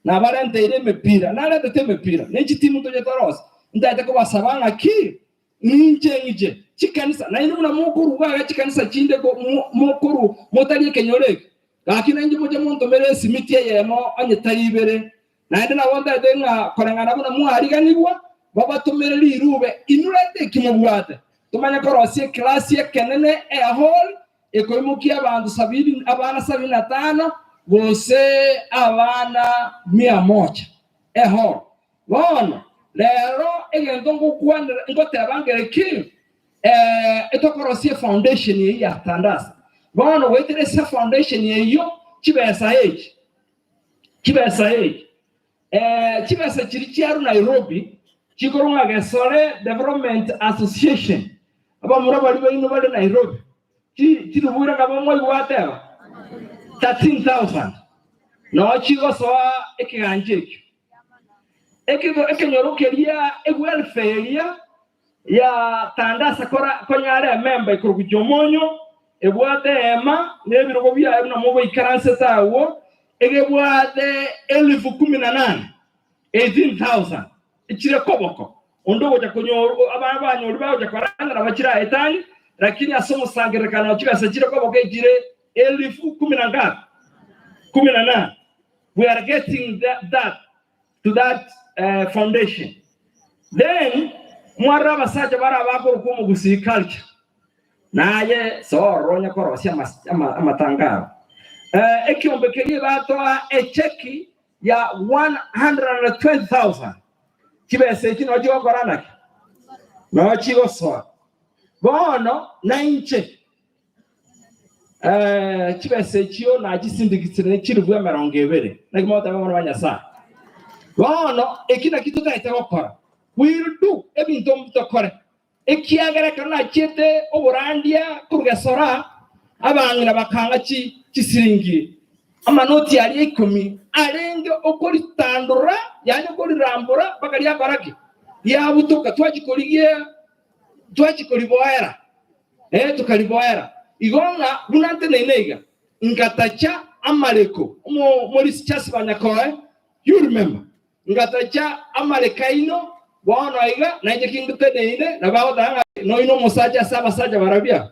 S14: na barente ile mepira na lete mepira n'ikitimu toje toros ndate ko basabanga ki ninje chikanisa na ino na mukuru wa chikanisa chinde ko mukuru motali kenyoleke lakini nje moja muntu mere simiti yemo anye taribere na ende na wonda denga korengana buna muhariganibwa babatumere lirube inurete kimubwate tumanya korosie klasi ya kenene hall ekoimukia abantu 70 abana 75 bose abana 100 hall bona lero egendo ngukwana ngote abangere ki etokorosie foundation ya Tandasa bona weteresa foundation yeyo kibesa kibesa kiri cyaru Nairobi kikoronga Gesore Development Association aba murabali bayino bali Nairobi kirubura ngabamwe gwatera 13,000 no chigo soa ekiganjeki ekenyorokeria welfare ya Tandasa konyare member ikurukujomonyo ebwate ema nebirogo bya na mubo ikaranse tawo egebwate 18,000 ichire koboko ondogo ja konyo abana uribaho ja kwaranga abakira etani lakini asomo sangerekana chikasa chire koboko ijire 18,000 we are getting that to that foundation. Then mwara basaje bara bako kumu gusi culture naye so ronya korosia amatangaro ekiombekerie batoa echeki ya 120,000 kibese kino jiwa koranaki no chigo so bono na inche kibese chiyo na gisindikitsire kirivwe merongevere nakimota bamwe banyasa bono ekina kitu kaita gukora will do ebintu mutokore ekiagara kana chete oburandia kurugesora abangina bakanga kisiringi amanoti yali 10 arenge okori tandura yani okori rambura bakari yabaraki ya butuka twachikoliboera tukaliboera igonga bunante nenega ngatacha amaleko muri sichasi banyakoe you remember ngatacha amalekaino wana iga naje kingute neine na baoda no ino musaja saba saja barabia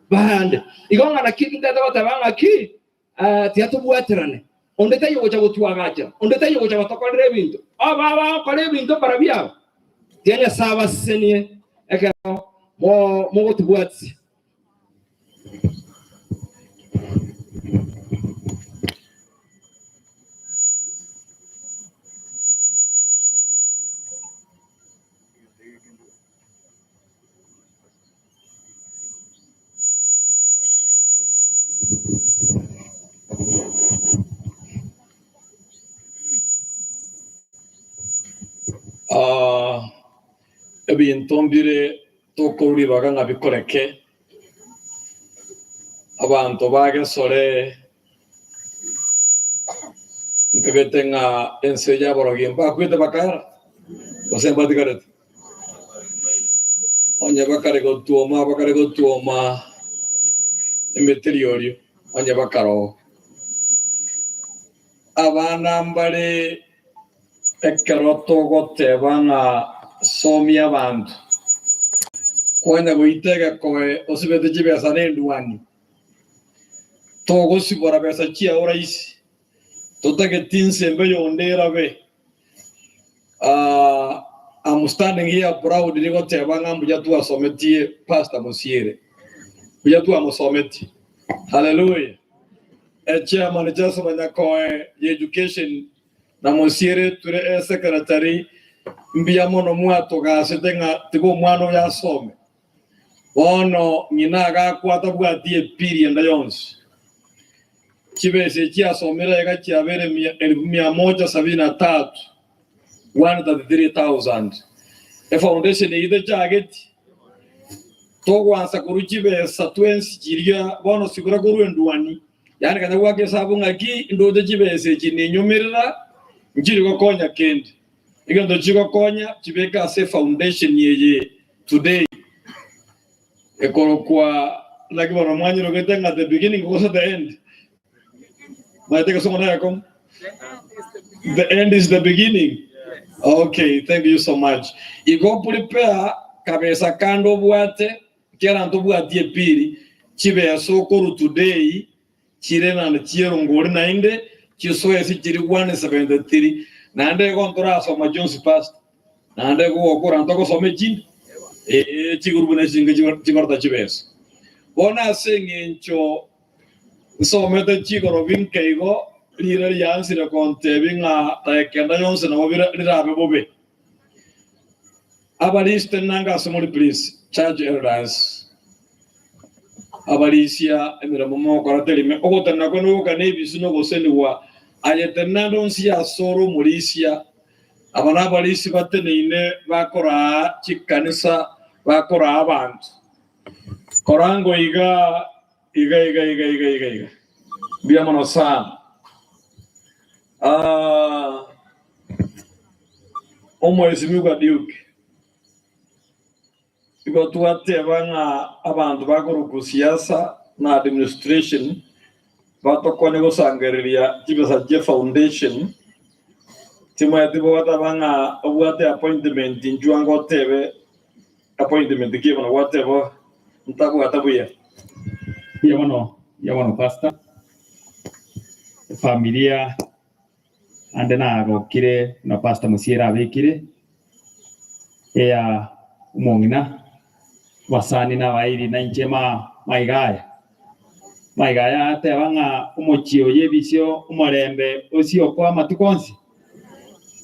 S14: bahande igonga na kingute tabanga ki tiatu buaterane ondeta yogo cha gutwagaja ondeta yogo cha batokorere bintu aba kore bintu barabia tianya saba senie eka mo gutubwatsi
S18: ebintombire tokori baganga bikoreke abantu bagesore nkebetenga enseja borogimba kwete bakara osemba digaret onya bakare go tuoma emeteriorio onya bakaro abana mbare ekeroto gotebanga somia bantu kwenda goitega koe osibete jibesa nenduani togo sibora besa chia oraisi totake tinse mbeyo ondera be I'm standing here proud digo tebanga mbuja tu asometie Pastor Musiere mbuja tu amosometi hallelujah chairman jaso banyakoe education na Musiere ture secretary mbia mono mwato gasetenga tigo mwano ya some bono nyinaga kwata bwatie period yonse kibese kia somera ega kia bere 173 133,000 a foundation ide jaget to wansa kuruchi be satwensi jiria bono sigura guru enduani yani kana wake sabu ngaki ndoje jibese chini nyumirira njiri ko konya kendi igendo chiko konya chibeka se foundation yeye today ekoro kwa like bono mwanyi no getenga at the beginning goes at the end the end is the beginning. Okay, thank you so much. Igo prepare kabesa kando bwate kera nto bwate piri chibe sokoro today chire na chiero ngori na inde chisoesi chiri 173 na ande kontora so majonsi past na ande ko okora ntoko so mechin chiguru na singa chigorta chibes bona sengencho so meta chigoro vinkeigo lira yansi na konte vinga taekenda yonse na wabira lirabe bobe abaliste nanga somoli please charge elders abalisia emira momo korateli me ogotana kono kanebi sino goseniwa ayeternando nsia soro mulisia abana abalisi bateneine bakora chikanisa bakora abantu korango iga biamono sana omwezi mugwa diuke igo tuate banga abantu bakora ku siasa na administration batokone gosangereria kibesa je foundation timwe tibo banga obwate appointment njuango tebe appointment kibono whatever ntabu atabuya
S3: yamono pastor familia andena agokire na pastor Musiera abikire ya umongina wasani na wairi na nchema maigaya atebanga umuchio yebisio umorembe osio kwa matukonsi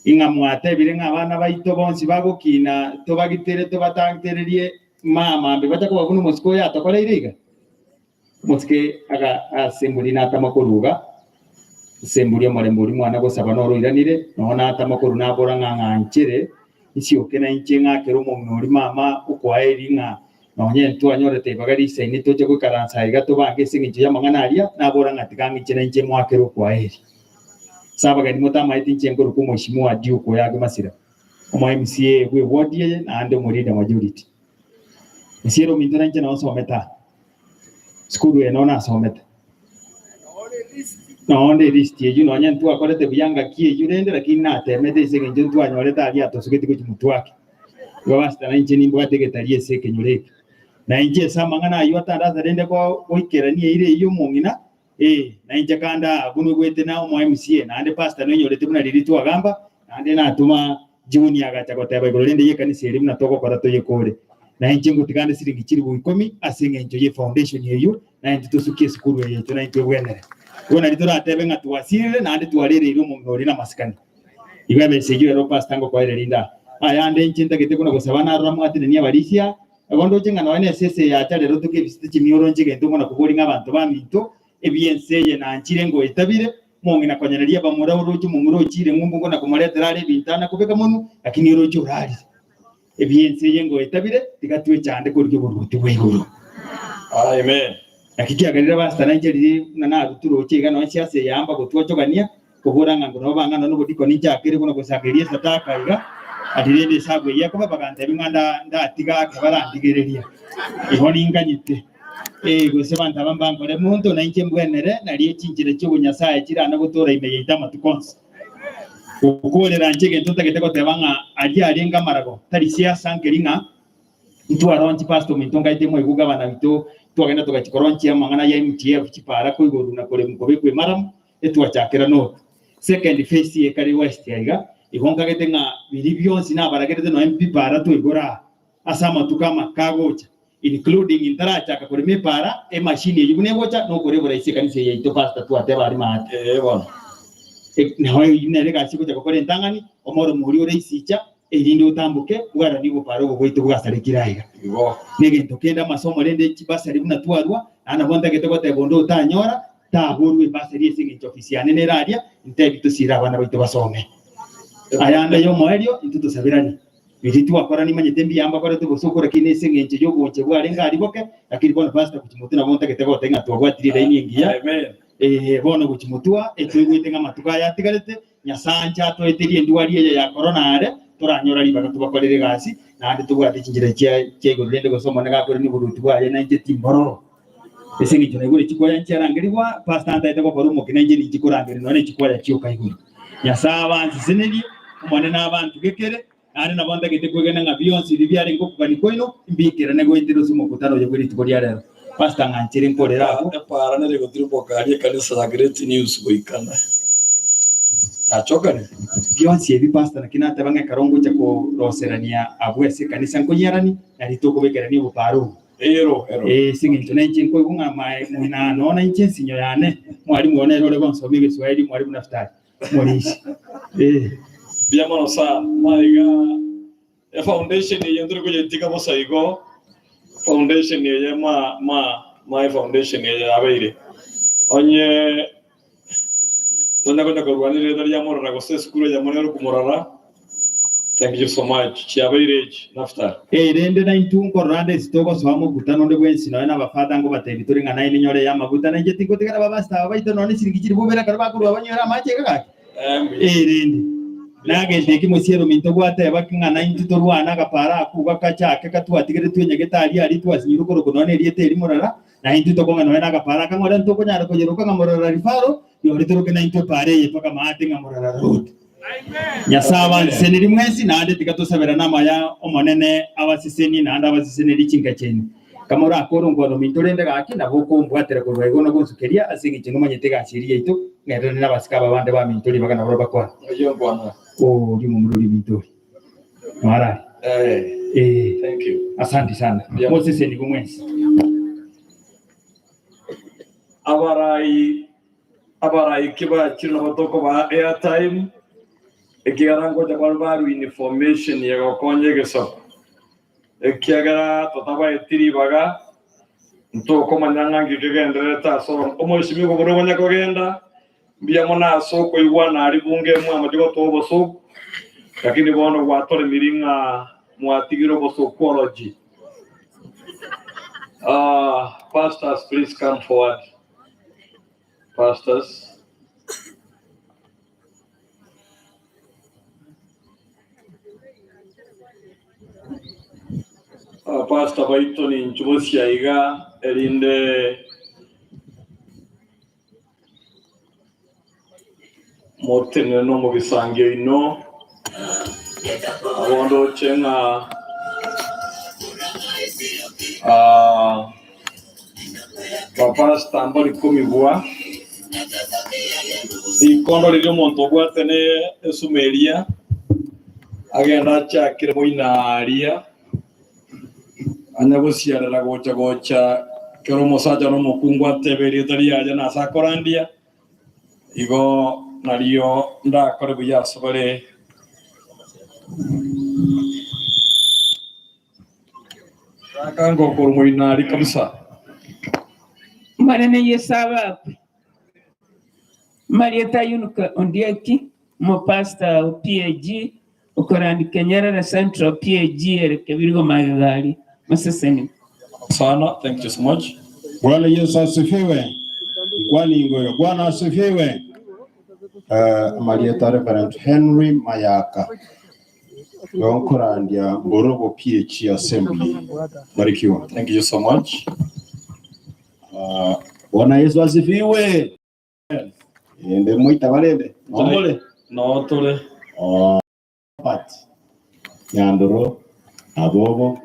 S3: inga mwate birenga abana baito bonsi bagokina tobagitere tobatantererie mama mbe batako bakuno musiko ya tokole iriga mutike aga asembulina atamakoruga sembulio moremburi mwana gosaba no ruiranire nona atamakuru nabora nganganchere isio kena inchenga kero monori mama ukwaeringa nonye twanyorete bagari saini toje ko karansa igato bange singi ya manganaria nabora ngatikangi chena inche mwakero kwaeri sabagari mutama itinche ngoro ko mheshimiwa dio ko yage masira omo MCA we wodie na ande morida majority msiro mindona inche na osometa skulu enona someta naonde list ye juno anya ntu akorete buyanga kie yurende lakini natemete isenge ntu anyoreta ali atosuketi ku mutu wake wabasta na inche nimbo ategetarie seke nyoreke na inche samangana yota ndaza rende ko oikeranie ire iyo mungina na inche kanda abuno gwete na omo MCA na ande pastor no nyorete buna lilitu agamba ande natuma junior agachakota baigorende yekanise elimu na toko kwa to yekore na inche ngutikande siringi chiri bu 10 asenge incho ye foundation yeyo na inche tusukie skulu yeyo na inche wenere Kuna litora atebe nga tuwasire na ande tuwalere ilo mungori na masikani. Iwe mesejo ero pastango kwa ile linda. Aya ande nchinta kete kuna kusabana ramu ati ni abalisia. Agondo chenga na wane sese ya chale roto ke visiti chimioro nchike ntumo na kubori nga bantu ba mito. Ebienseye na nchirengo itabire. Mungi na kwanyanelia ba mura urochi munguro chire ngumbu na kumalia terale bintana kubeka munu lakini urochi urali. Ebienseye ngo itabire tikatuwe chande kuriki buruti weiguru.
S18: Amen.
S3: Akikiagarira bastana njeri na ruturo chega no siase yamba gutwocogania kuburanga ngo bangana no budiko ninjakire kuno gusageria sataka iga adirende sagwe yako bagante binganda ndatiga akabarandigereria iboni inganyite gusebanta bambangore muntu na inche mbwenere nari ekinjire cyo bunyasaye kirana gutora imeye itama tukonse ukorera njege ntutakete ko tebanga ali arenga marago tari siasa nkeringa ntu aronchi pastor mintonga itemo igugabana bito twagenda tugachikorwanchia mangana ya MTF chipara ko igoru na kore mukobe kwe maram etwachakira no second phase ye kari west yaiga ihonga getenga bilibyonsi na baragete no MP para to igora asama tukama kagocha including intaracha ka kore me para e machine yibune gocha no kore bora ise kanise ye to pasta tu ateba ari mate bona ne hoyo inere ga chiko cha kore ntangani omoro muri ore isicha elinde utambuke bwara nibo paro bwoito bwasarekiraiga nege tokenda masomo lende chibasari buna twarwa ana bonda getego tebondo tanyora taburwe basari esingi ofisiane ne radia ntebi tusira abana boito basome ayanda yo moelio intuto sabirani bitu akora ni manye tembi yamba kora to bosokora kine esingi nche yo gonche bwari ngari boke lakini bona pastor kuchimutuna bonda getego tenga twagwatirira iningia amen bona kuchimutua etwegwitenga matuka ya tigarete nyasanja to eterie ndwari ya corona are turanyora libaga tubakorere gasi nande tugwate kinjira cyego rende gosoma nagakore ni burutu bwaye nanje timboro esengi jona igure chikoya ncyarangirwa pastor anta ite ko barumo kinenge ni chikurangire none chikwaya cyo kayigura yasaba nziseneri mwana n'abantu gekere ari nabonda gite kwegena nga Beyonce bibyari ngo kubani koino mbikira nego indiro sumo kutaro yo kwiri tukori ara pastor ngancire nkorera aho
S18: para ne rego tribo kali kanisa la Great News boikana achokane
S3: Beyonce ebi pastor na kinata bange karongo chako roserania abwese kanisa nkonyarani ari toko bekera ni buparo
S18: ero
S3: singi tunenje nko kunga mai muna nona inche sinyo yane mwali muone role bonso bige Swahili mwali munaftari mwalishi
S18: Biamano sa maiga foundation ye ndro ko yetika bo saigo foundation ye my foundation ye abeire onye tunda ko rwani le dari amoro na gose skuru ya monero kumorara. Thank you so much chiabeire naftar
S3: rende na intungo rande sitoko swamo gutano nde bwensi na abafada ngo batebitori ngana ile nyore ya maguta na nje tingo tigara babasta abaito none singikiri bubera karabakuru abanyora amache kaka rende nage ndeki musiero minto gwate bakingana intito rwana gapara akuba kachake katwatigere twenye getari ari twazinyuruko ko none riete iri morara na intito ko ngana na gapara kangora ntoko nyara ko yeruka ngamorara rifaro yori toroke na into pare yepaka mahate ngamorara road Nyasaba seneri mwezi na ande tikatosabera nama ya omonene abasiseni na ande abasiseni richinga cheni kamora akoro ngoro mintorende gaki na boko mbwatera ko rwego no gonsukeria asingi chingo manyetega ashiria ito ngero na basikaba bande ba mintori bagana boro bakwa
S18: yo bwana
S3: ndi mumururi mintori mara
S18: thank you
S3: asante sana Moses ni kumwezi
S18: abarai kiba chino batoko ba airtime ekigarango jabalbaru information ya konje geso ekiagara totaba etiri baga ntoko manyanga ngikegenda ta so omoshimi ko boro nya kogenda mbiyamona so ko iwana ari bunge mu amadigo to boso lakini bono watore miringa muatigiro boso quality pastors please come forward pastors Pastor Baito ni nchumosi ya iga elinde motene no mo bisange ino abondo chenga pastor mbali kumibwa ikondo lilo monto bwa tene esumeria agenda cha kiremo inaria anyagusiara la gocha kero mosaja no mukungwa teberi tari aja na sakorandia igo nario nda kore buya sobare sakango korumo inari kabisa
S19: Marene yesaba Marieta yunuka ondieki mo pastor PAG ukorandi Kenyara na Central PAG erekebirgo magari maseseni
S18: sana. Thank you so much.
S20: Bwana Yesu asifiwe. Bwana asifiwe. Marieta Reverend Henry Mayaka Gonkorandia Borobo PH Assembly. Barikiwa.
S18: Thank you so much.
S20: Bwana Yesu asifiwe. Ende muita balende. Ngomole.
S18: No tole.
S20: Pat. Nyandoro abobo.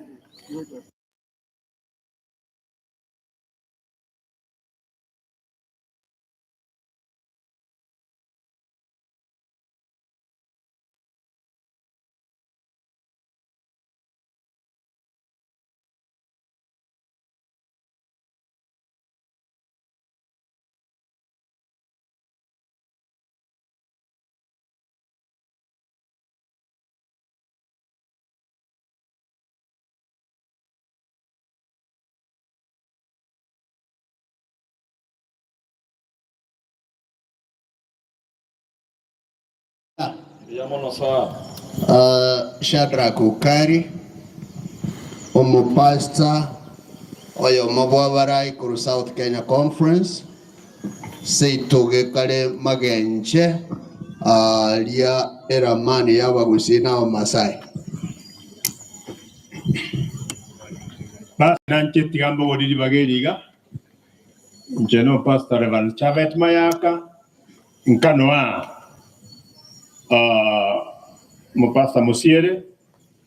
S21: Shadrach Ukari omupasta oyo mabwabarai kuru South Kenya Conference seitoge kale magenche lia eramani y'abagusina Wamasai.
S20: Nanche tigambo wodidi bageriga njeno pastor Reverend Chabet Mayaka nkanoa Mupasta Musiere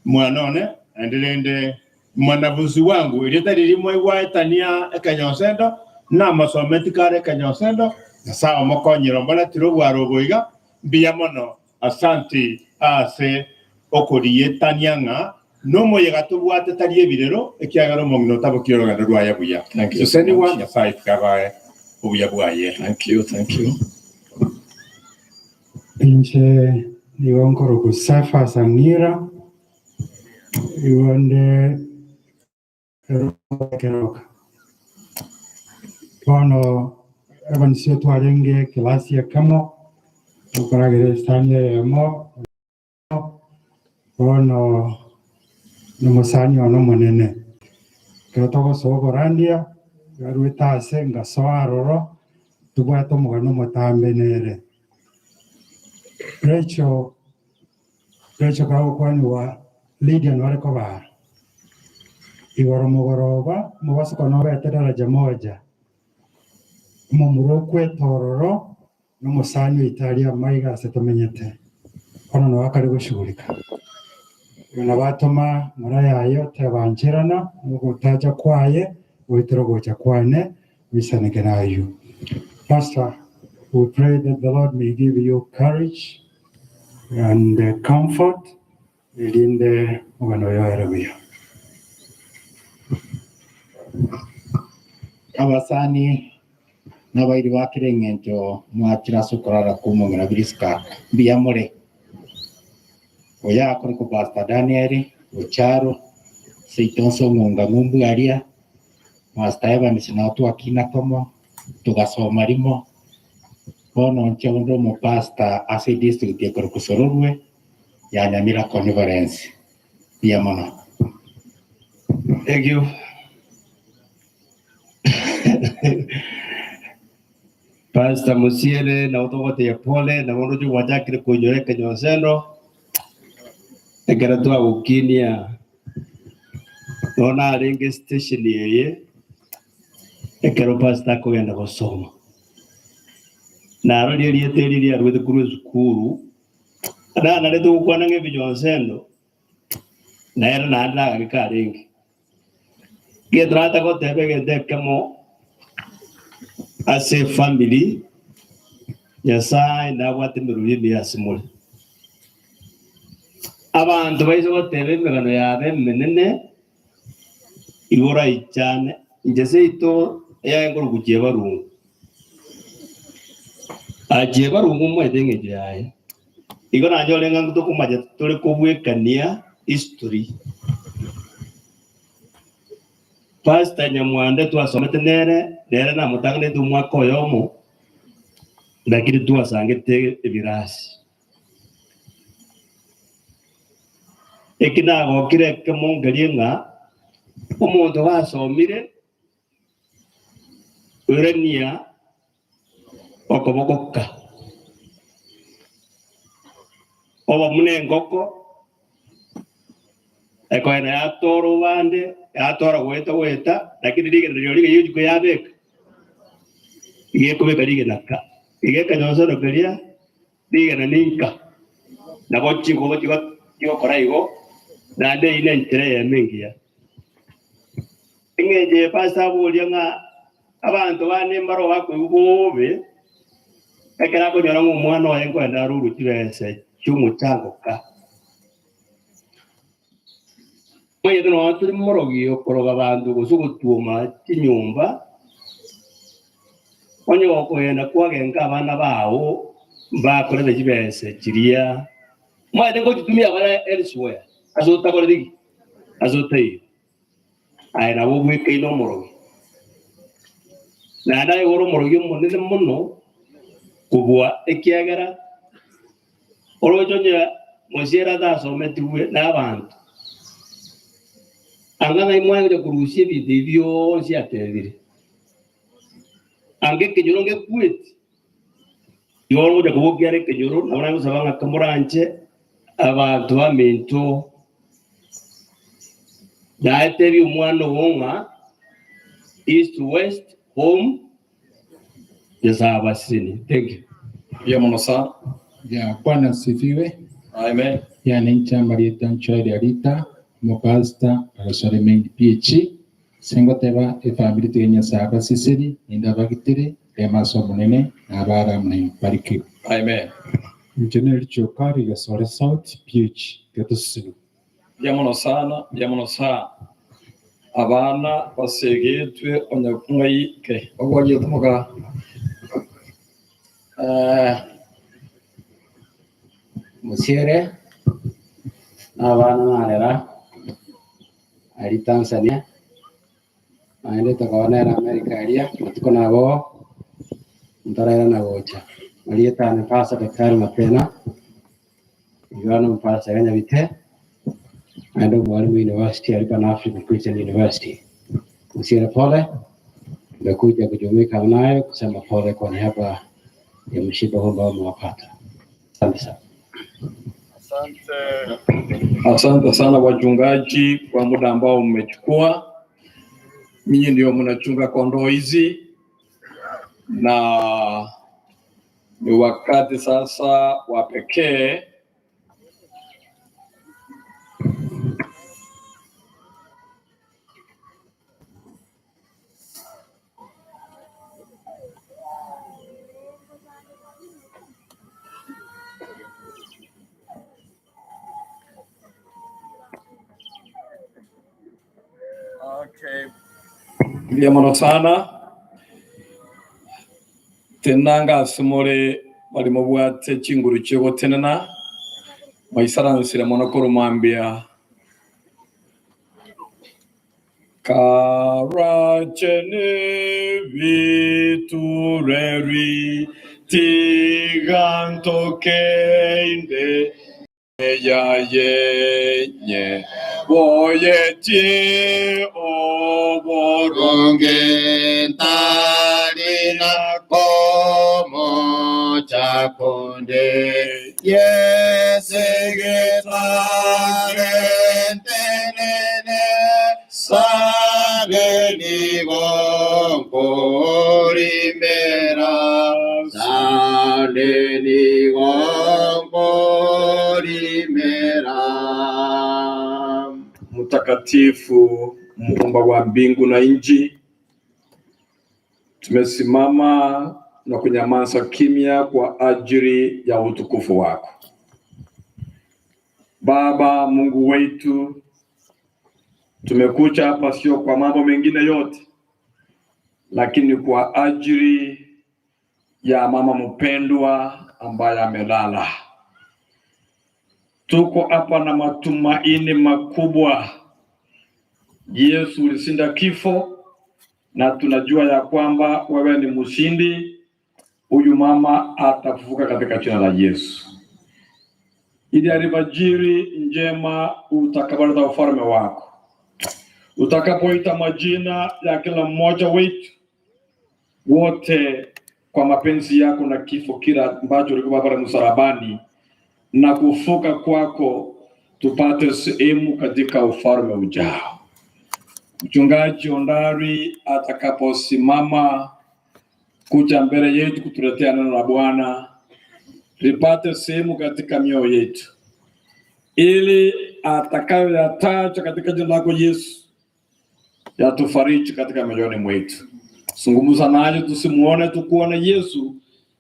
S20: mwanone endelende mwanafunzi wangu ilita lilimwe waetania ekanyosendo na masometi kare ekanyosendo sawa mokonyero mbona tiro bwaroboiga mbia mono asanti ase okorietanianga no moyega tubwate tari ebirero ekiagaro mongino tabo kiroganda rwaya buya.
S18: Thank you.
S20: Seni wa nyasai kabaye ubuya bwaye.
S18: Thank you.
S1: Pinche niwonkoro kusafa sangira iwonde keroka bono evanisio twarenge kilasi ya kamo ukaragere stanye yamo bono numusani ono munene kerotoko sogorandia garuitase ngasoaroro tubwato mugano mutambe nere Rachel kawo kwani wa Lydia Nwareko bara igoro mugoroba mubasi kono bete daraja moja mumuro kwetororo n'umusanyu Italia maiga setumenyete kono no akari gushugurika na batoma murayayo tabanjirana n'ugutaja kwaye witero goja kwane bisanegerayo. Pastor, we pray that the Lord may give you courage and comfort in the area.
S9: Abasani nabairi bakirengento mwakira sukorara kumongera biriska biyamore oya kuri ko Pastor Daniel ocharo seitonso ngonga ngumbu aria Master Evans na watu akina tomo tugasoma rimo bono nchondo mo Pastor ase district ya Kusororwe ya Nyamira Conference biyamona.
S18: Thank you. Pastor Musiere na utokote ya pole na mwonoju wajakiri kunyoreka nyoseno ekaratu wa ukinia nona aringe station yeye ekaro pastor kugenda gusoma na arori erieteri ya rwete kuru zukuru ana nareto kwana nge binyoseno na era na anda gikaringi gedrata ko tebe gedekamo ase family Nyasaye nabwate miruyimi yasimule abantu baize gotebe emigano yabe menene igora ichane njese ito yangoro kugiye barungu agiye barungu mwedenge jaye igora njole ngangu to kumaje tole kubwekania history. Pastor Nyamwande twasomete nere na mutangne du mwaka yomo lakini twasangete ebirasi ekina gokire kemongalinga omuntu wasomire urenia okobokoka oba munengoko ekoena ya toro bande ya toro weta lakini lige ndio lige yuko yabekaige kubeka lige nakaige kanyoso no kelia lige na ninka na gochi go koraigo na de ine ntere ya mingi ya ingeje pasa bulyanga abantu bane mbaro bakubobe ekera ko nyora mwana wa yengo ndaruru tibese cyumutangoka mwe no aturi morogi okoroga bantu gusugutuma kinyumba onyo okoyenda kwagenga abana bawo bakoreze kibese kiria mwe ngo tutumia bala elsewhere azota koredi azota yi ai na bo bweke no morogi na dai woro morogi munene muno kubwa ekiagara orojonya mosiera da sometiwe na abantu angana imwe de kurusie bidivyo si atevire ange kenyoro nge kwet yoro de kubogiare kenyoro na bana sabanga kamuranche abantu bamento daetevi umwana wonga east west home yasaba sini. Thank you.
S10: Ya Bwana asifiwe.
S18: Amen.
S10: yani nchamba lieta nchoeli alita mopasta alasore mengi PhD sengoteba efamili tegenya saba sisiri indabagitire emaso munene nabara munene bariki.
S18: Amen.
S10: Engineer Chokari Gasore South PhD gatusinu.
S18: Yamono sana abana basegetwe onyakungai ke ogwaje tumuka
S9: Musiere abana marera ari Tanzania aende takawana Amerika aria tuko nabo ntarera na gocha alieta ne pasa daktari mapena yano mpasa ganya bite aende mwalimu university ali Pan African Christian University. Musiere pole nimekuja kujumuika naye kusema pole kwa niaba ya mshiba huu ambao umewapata. Asante sana.
S18: Asante sana wachungaji kwa muda ambao mmechukua. Ninyi ndio mnachunga kondoo hizi na ni wakati sasa wa pekee Ndiamono sana tenanga asumore bali mubwate chinguru cyo tenena maisaransire monokoro mambia karachene vitureri tiganto keinde ya yenye boyetie oboronge
S21: tarina como chakonde yesegetarentene sageni gonkorimera saleni gonkorimera.
S18: Mtakatifu, muumba wa mbingu na nchi, tumesimama na kunyamaza kimya kwa ajili ya utukufu wako. Baba Mungu wetu, tumekuja hapa sio kwa mambo mengine yote, lakini kwa ajili ya mama mpendwa ambaye amelala. Tuko hapa na matumaini makubwa. Yesu ulishinda kifo na tunajua ya kwamba wewe ni mshindi. Huyu mama atafufuka katika jina la Yesu. Ili alfajiri njema utakabaleta ufalme wako. Utakapoita majina ya kila mmoja wetu wote kwa mapenzi yako na kifo kila ambacho ulikuwa pale msalabani na kufuka kwako, tupate sehemu katika ufalme ujao. Mchungaji Ondari atakaposimama kuja mbele yetu kutuletea neno la Bwana, tupate sehemu katika mioyo yetu, ili atakayoyataja katika jina lako Yesu yatufariji katika mioyoni mwetu. Zungumza naye tusimuone, tukuone Yesu,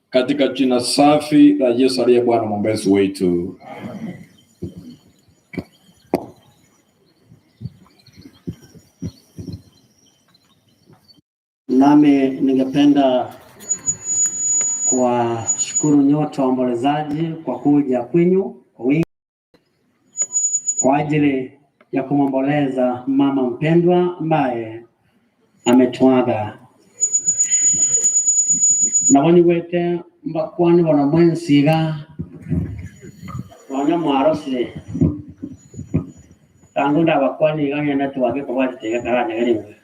S18: katika jina safi la Yesu aliye Bwana mwombezi wetu.
S9: Nami ningependa kuwashukuru nyote waombolezaji kwa kuja kwenyu kwa wingi kwa ajili ya kumwomboleza mama mpendwa ambaye ametuaga. Na wani wete mbakwani wana mwensiga wana mwarosire tangu ndabakwani ganya natuwage kwa wati tega karanya galiwe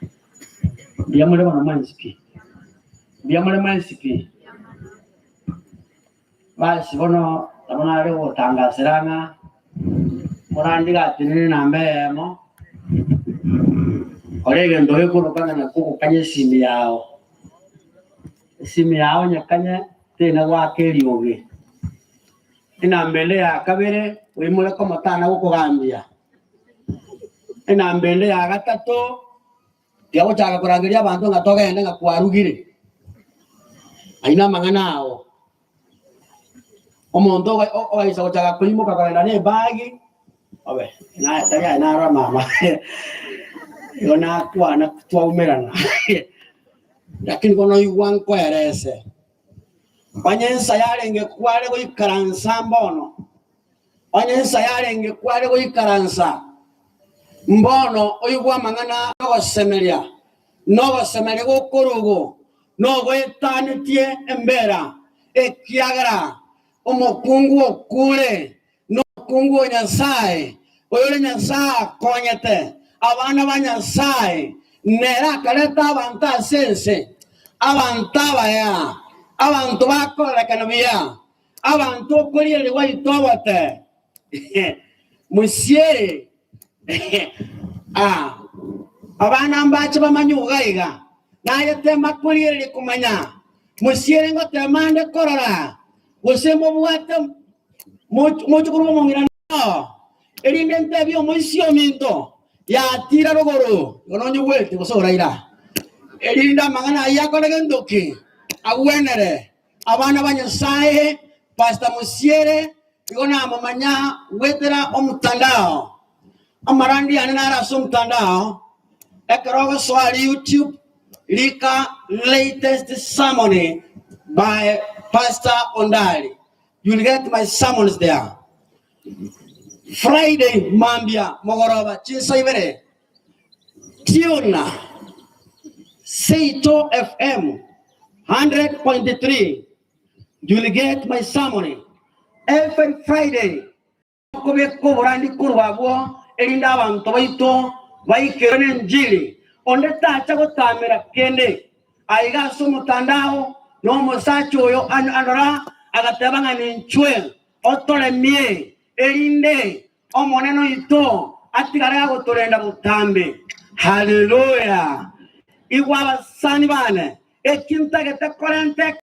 S9: biamule wana mwensipi basi bono tabona ari utangasiranga murandiga tinene nambemo orege ndoye kurukana na kuku kanye simu yao nyakanya tena wake lioge ina mbele ya kabere wimule ko matana ko gambia ina mbele ya gatatu yabo chaka kurangiria abantu ngatoka ende ngakwarugire aina manganao omondo o isa chaka kulimo kakanda ne bagi obe na taya na ra mama yona kwa na tuaumerana lakini kono yuwan kwerese onyensa yarenge kwale go ikaransa mbono onyensa yarenge kwale go ikaransa mbono oyugwa mangana go semeria go korugo no go etanitie embera ekiagara omokungu okule no kungu nyasaye oyole nyasaye konyete abana banyasaye nera kaleta abanta sense abantaba ya abantu bakora kanabia abantu kuri ele waitobate musiere abana mbache bamanyugaiga naye tema kuri ele kumanya musiere ngo temande korora usemo buate mucho kuru mongira no erinde ntebyo muisio minto ya tira rogoro ononyo wete gosoraira erinda mangana yakora gendoki awenere abana banyasaye Pastor Musiere igona mamanya wetera omutandao amarandi anara somtandao ekrogo swali YouTube lika latest sermon by Pastor Ondali. You'll get my sermons there. Friday mambia mogoroba chisaibere Tiona Seito FM 100.3. You'll get my sermon every Friday. Kobe koborandi kurwabo erinda abantu baito baikere njiri onde tacha gotamera kende aiga somutandao no mosacho yo anora agatabanga ninchwe otole mie erinde omoneno ito atigara gotolenda mutambe. Hallelujah. Igwa sani bane ekinta gete korente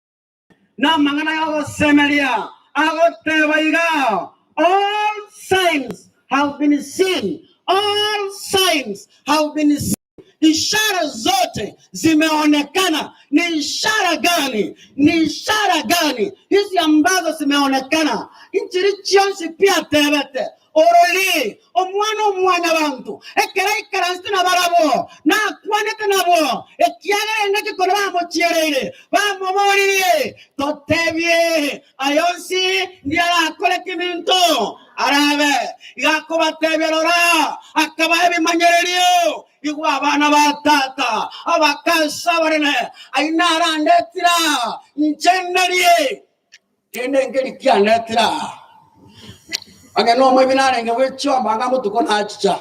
S9: na mangana yago semelia agote baiga. All signs have been seen. All signs have been seen. Ishara zote zimeonekana. Ni ishara gani? Ni ishara gani hizi ambazo zimeonekana? Inchiri chionsi pia tebete oroli omwana bantu ekera ikaranzina barabo na kwanete nabo ekiagere ngati kono mo chierere bamo morire totebye ayonsi ndiara kolekimento arabe yakoba tebelora akaba ebimanyererio igwa abana batata abakasa barene ainara ndetira nchenerie tende ngeli kianetira angeno mwe binare ngewecho mbanga mutuko na achicha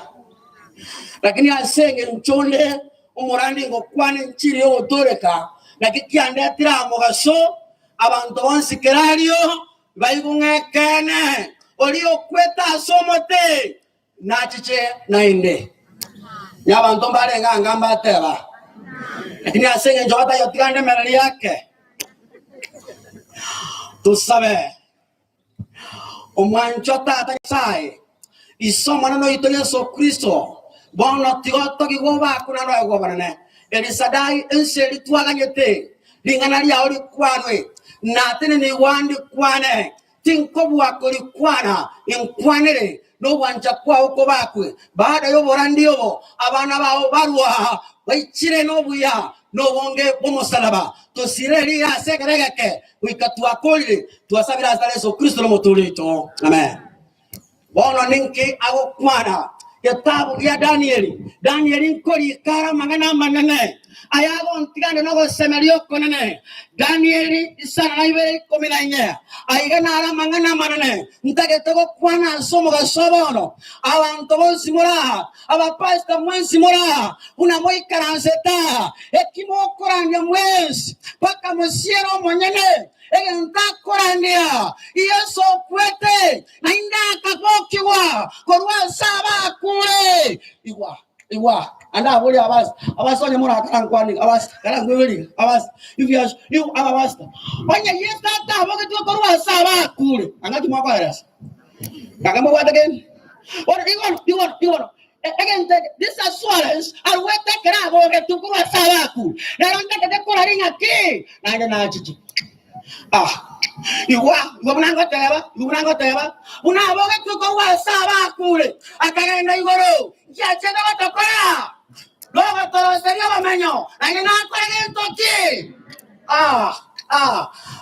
S9: lakini asenge nchonde umurandi ngo kwane nchiri yo toreka nakikiandetira mugaso abantu bonsikerario bayigungekene olio kweta somote nachiche nainde yabantu barenga ngamba teba lakini asenge njota yotigande merali yake tusabe omwancho tata sai isoma no ito Yesu Kristo bono tigoto gigoba kuna no egobane elisadai enseri twaganyete lingana lya oli kwanwe natene ni wandi kwane tinkobu akoli kwana inkwanere no wanja kwa uko bakwe baada yo borandi yo abana bawo barwa baichire no buya no wonge bomosalaba tosireli asekereke wikatwa kolire twasabira asale Yesu Kristo no motulito amen. Bono ninki ago kwana kitabu ya Danieli nkoli kara mangana manene ayago ntigande no semerio konene Danieli isana naibe kominanye aigana ara mangana manene ntage tego kwana somo ga sobono abantu bonsi mura abapasta mwensi mura una moi karanseta ekimo koranya mwensi paka mosiero monyene enta korania Yesu kwete na inda kapokiwa korwa saba kule igwa
S8: Iwa. Anda boli abas onye mura kan kwani abas kana gweli abas you abas wanya yesta ta boga to korwa saba kule angati mwa virus kaka mo what again what you want again this assurance and we take ra boga to korwa saba kule na ronda te kora ringa ki na chichi iwa munango teba una boga to korwa saba kule akagenda igoro ya chega batokora luego todo sería mameño. La que no acuerden toque.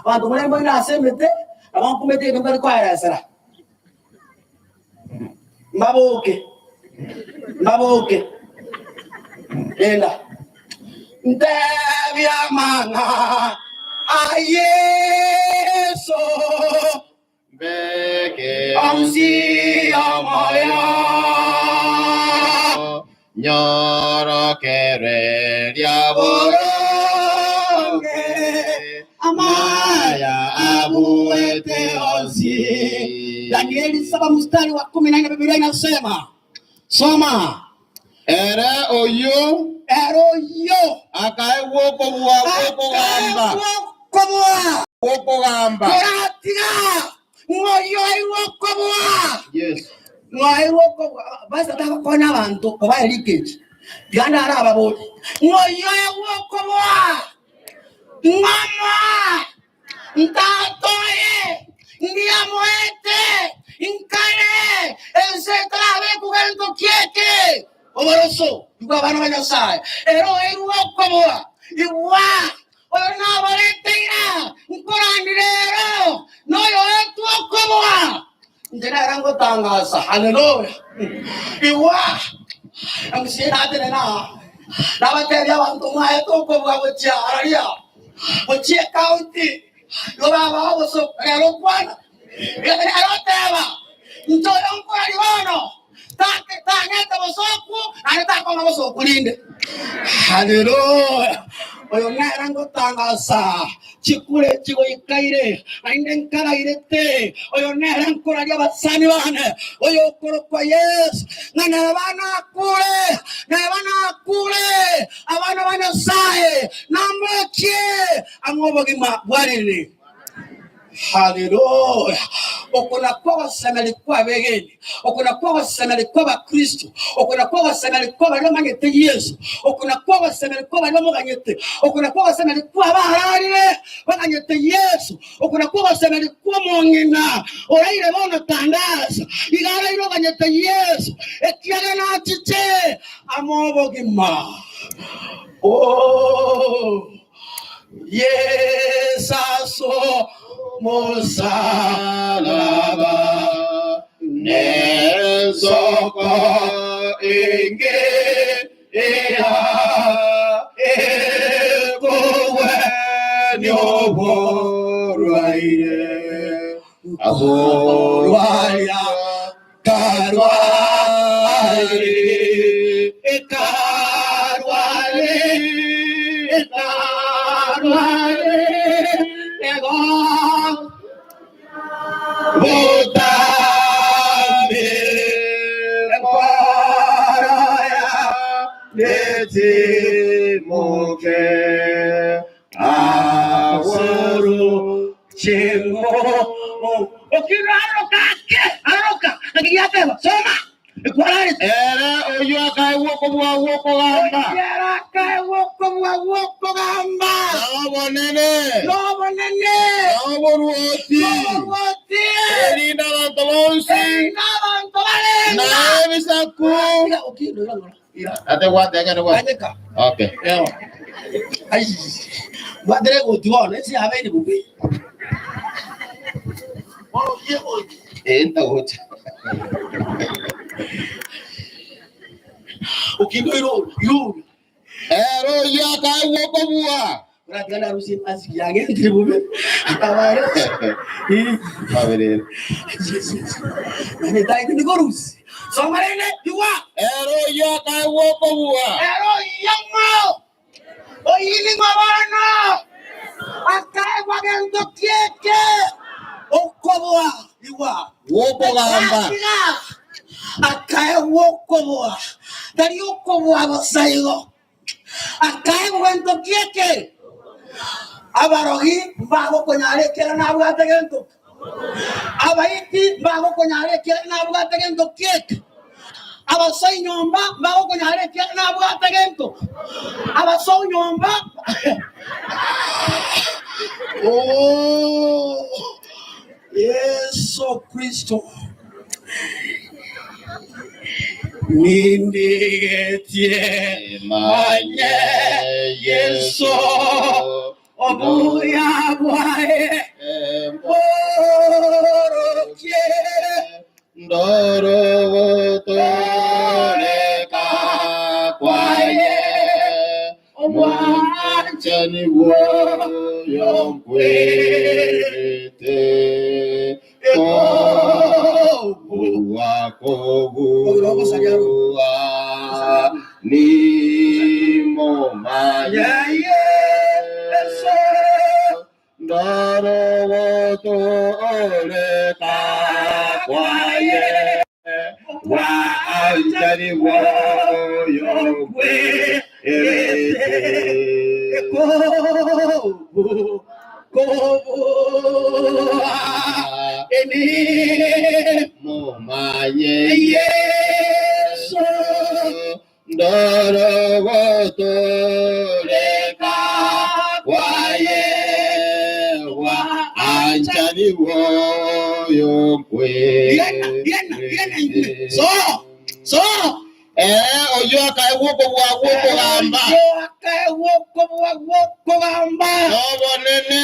S8: Cuando me voy a hacer mete, vamos a meter con el cuadro será. Maboke. Ela. Devia mana. Ayeso.
S21: Beke.
S8: Amsi amaya.
S21: Nyoro kere diaboronge amaya abuete osi.
S8: Danieli 7 mstari wa 14 Biblia inasema soma
S21: ere oyo akae woko gamba
S8: koratiga ngoyo woko bua.
S21: Yes.
S8: Ngoyo basi ataka kona abantu kuba leakage byanda ara ababodi ngoyo woko bua mama ntatoye ndiamoete inkare ensetrave kugento kieke oboroso yuko bana banyasai ero woko bua iwa ona baletira nkorandiro noyo etu woko bua ndena rango tangasa haleluya iwa amsina tena na bateria abantu mwae toko bwa bucharia buchie county yo baba boso ero kwana ero teba ntoyo nkora libono take tanyata bosoku anata koma bosoku linde haleluya oyo narango tangasa chikure chigo ikaire ainden karairete oyo narankora lya basani bane oyo koro kwa Yesu nana bana kule abana bana sae namokie amobogi mabwarene. Haleluya. Okuna kwa wasemeli kwa begeni. Okuna kwa wasemeli kwa bakristo. Okuna kwa wasemeli kwa balomanyete Yesu. Okuna kwa wasemeli kwa balomanyete. Okuna kwa wasemeli kwa baharire baganyete Yesu. Okuna kwa wasemeli kwa mongina. Oraire bona tandaza. Igara iro ganyete Yesu. Ekiaga na chiche amobogima. Oh Yesaso Mosalaba Nesoko Inge Ea Ekowe Nyoboruaire Aboruaya Karuaire Ekaruaire Botame Paraya Neti Moke Awaru Chingo Okiraro Kake Aroka Nakiyateva Soma
S21: Era oyo akae woko gamba.
S8: Era akae woko gamba.
S21: Nobo nene. Nobo ruoti. Erinda bantolonsi. Na ebisaku. Ate wate agane wate. Okay.
S8: Ay. Wadere utuone si aveni bubi.
S21: Enta wote.
S8: Ukindiro yu
S21: ero yaka woko bua
S8: radana rusi asiki yange ndibube abare
S21: babere
S8: ane tai ndigorusi somarene yuwa
S21: ero yaka woko bua
S8: ero yamo oyini mabana akae wagendo kieke okobwa yuwa
S21: woko gamba
S8: akae woko bua
S4: Tariuko wabo saigo. Akai wento kieke. Abarogi bago konyare kera na bugata gento. Abaiti bago konyare kera na bugata gento kieke. Abasoi nyomba bago konyare kera na bugata gento. Abasoi nyomba. Oh, Yesu Kristo. Nindigetie manye Yesu obuya bwae mborokie ndoro toreka kwaye omwanjani woyo kwete Wakobuwa Nimo Maya Yesu Ndaro Toreka Kwaye Wa Anjani Woyo Kwe Eni Momaye Yesu Ndoro Toreka Kwaye Wa Anjani Woyo Kwe So oyo akaiwoko wako gamba. Oyo akaiwoko wako gamba. Obo nene.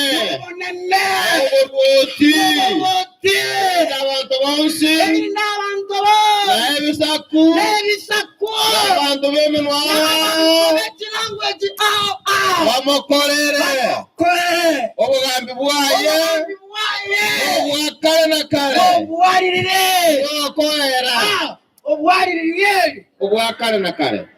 S4: Obo boti. Nabantu bonsi. Nabantu bonsi. Nebisaku. Nabantu beminwa. Language. Bamukorere. Obo gambi bwaye. Obo akale na kale. Obo waririre. Obo koera. Obwari riri obwakale na kale.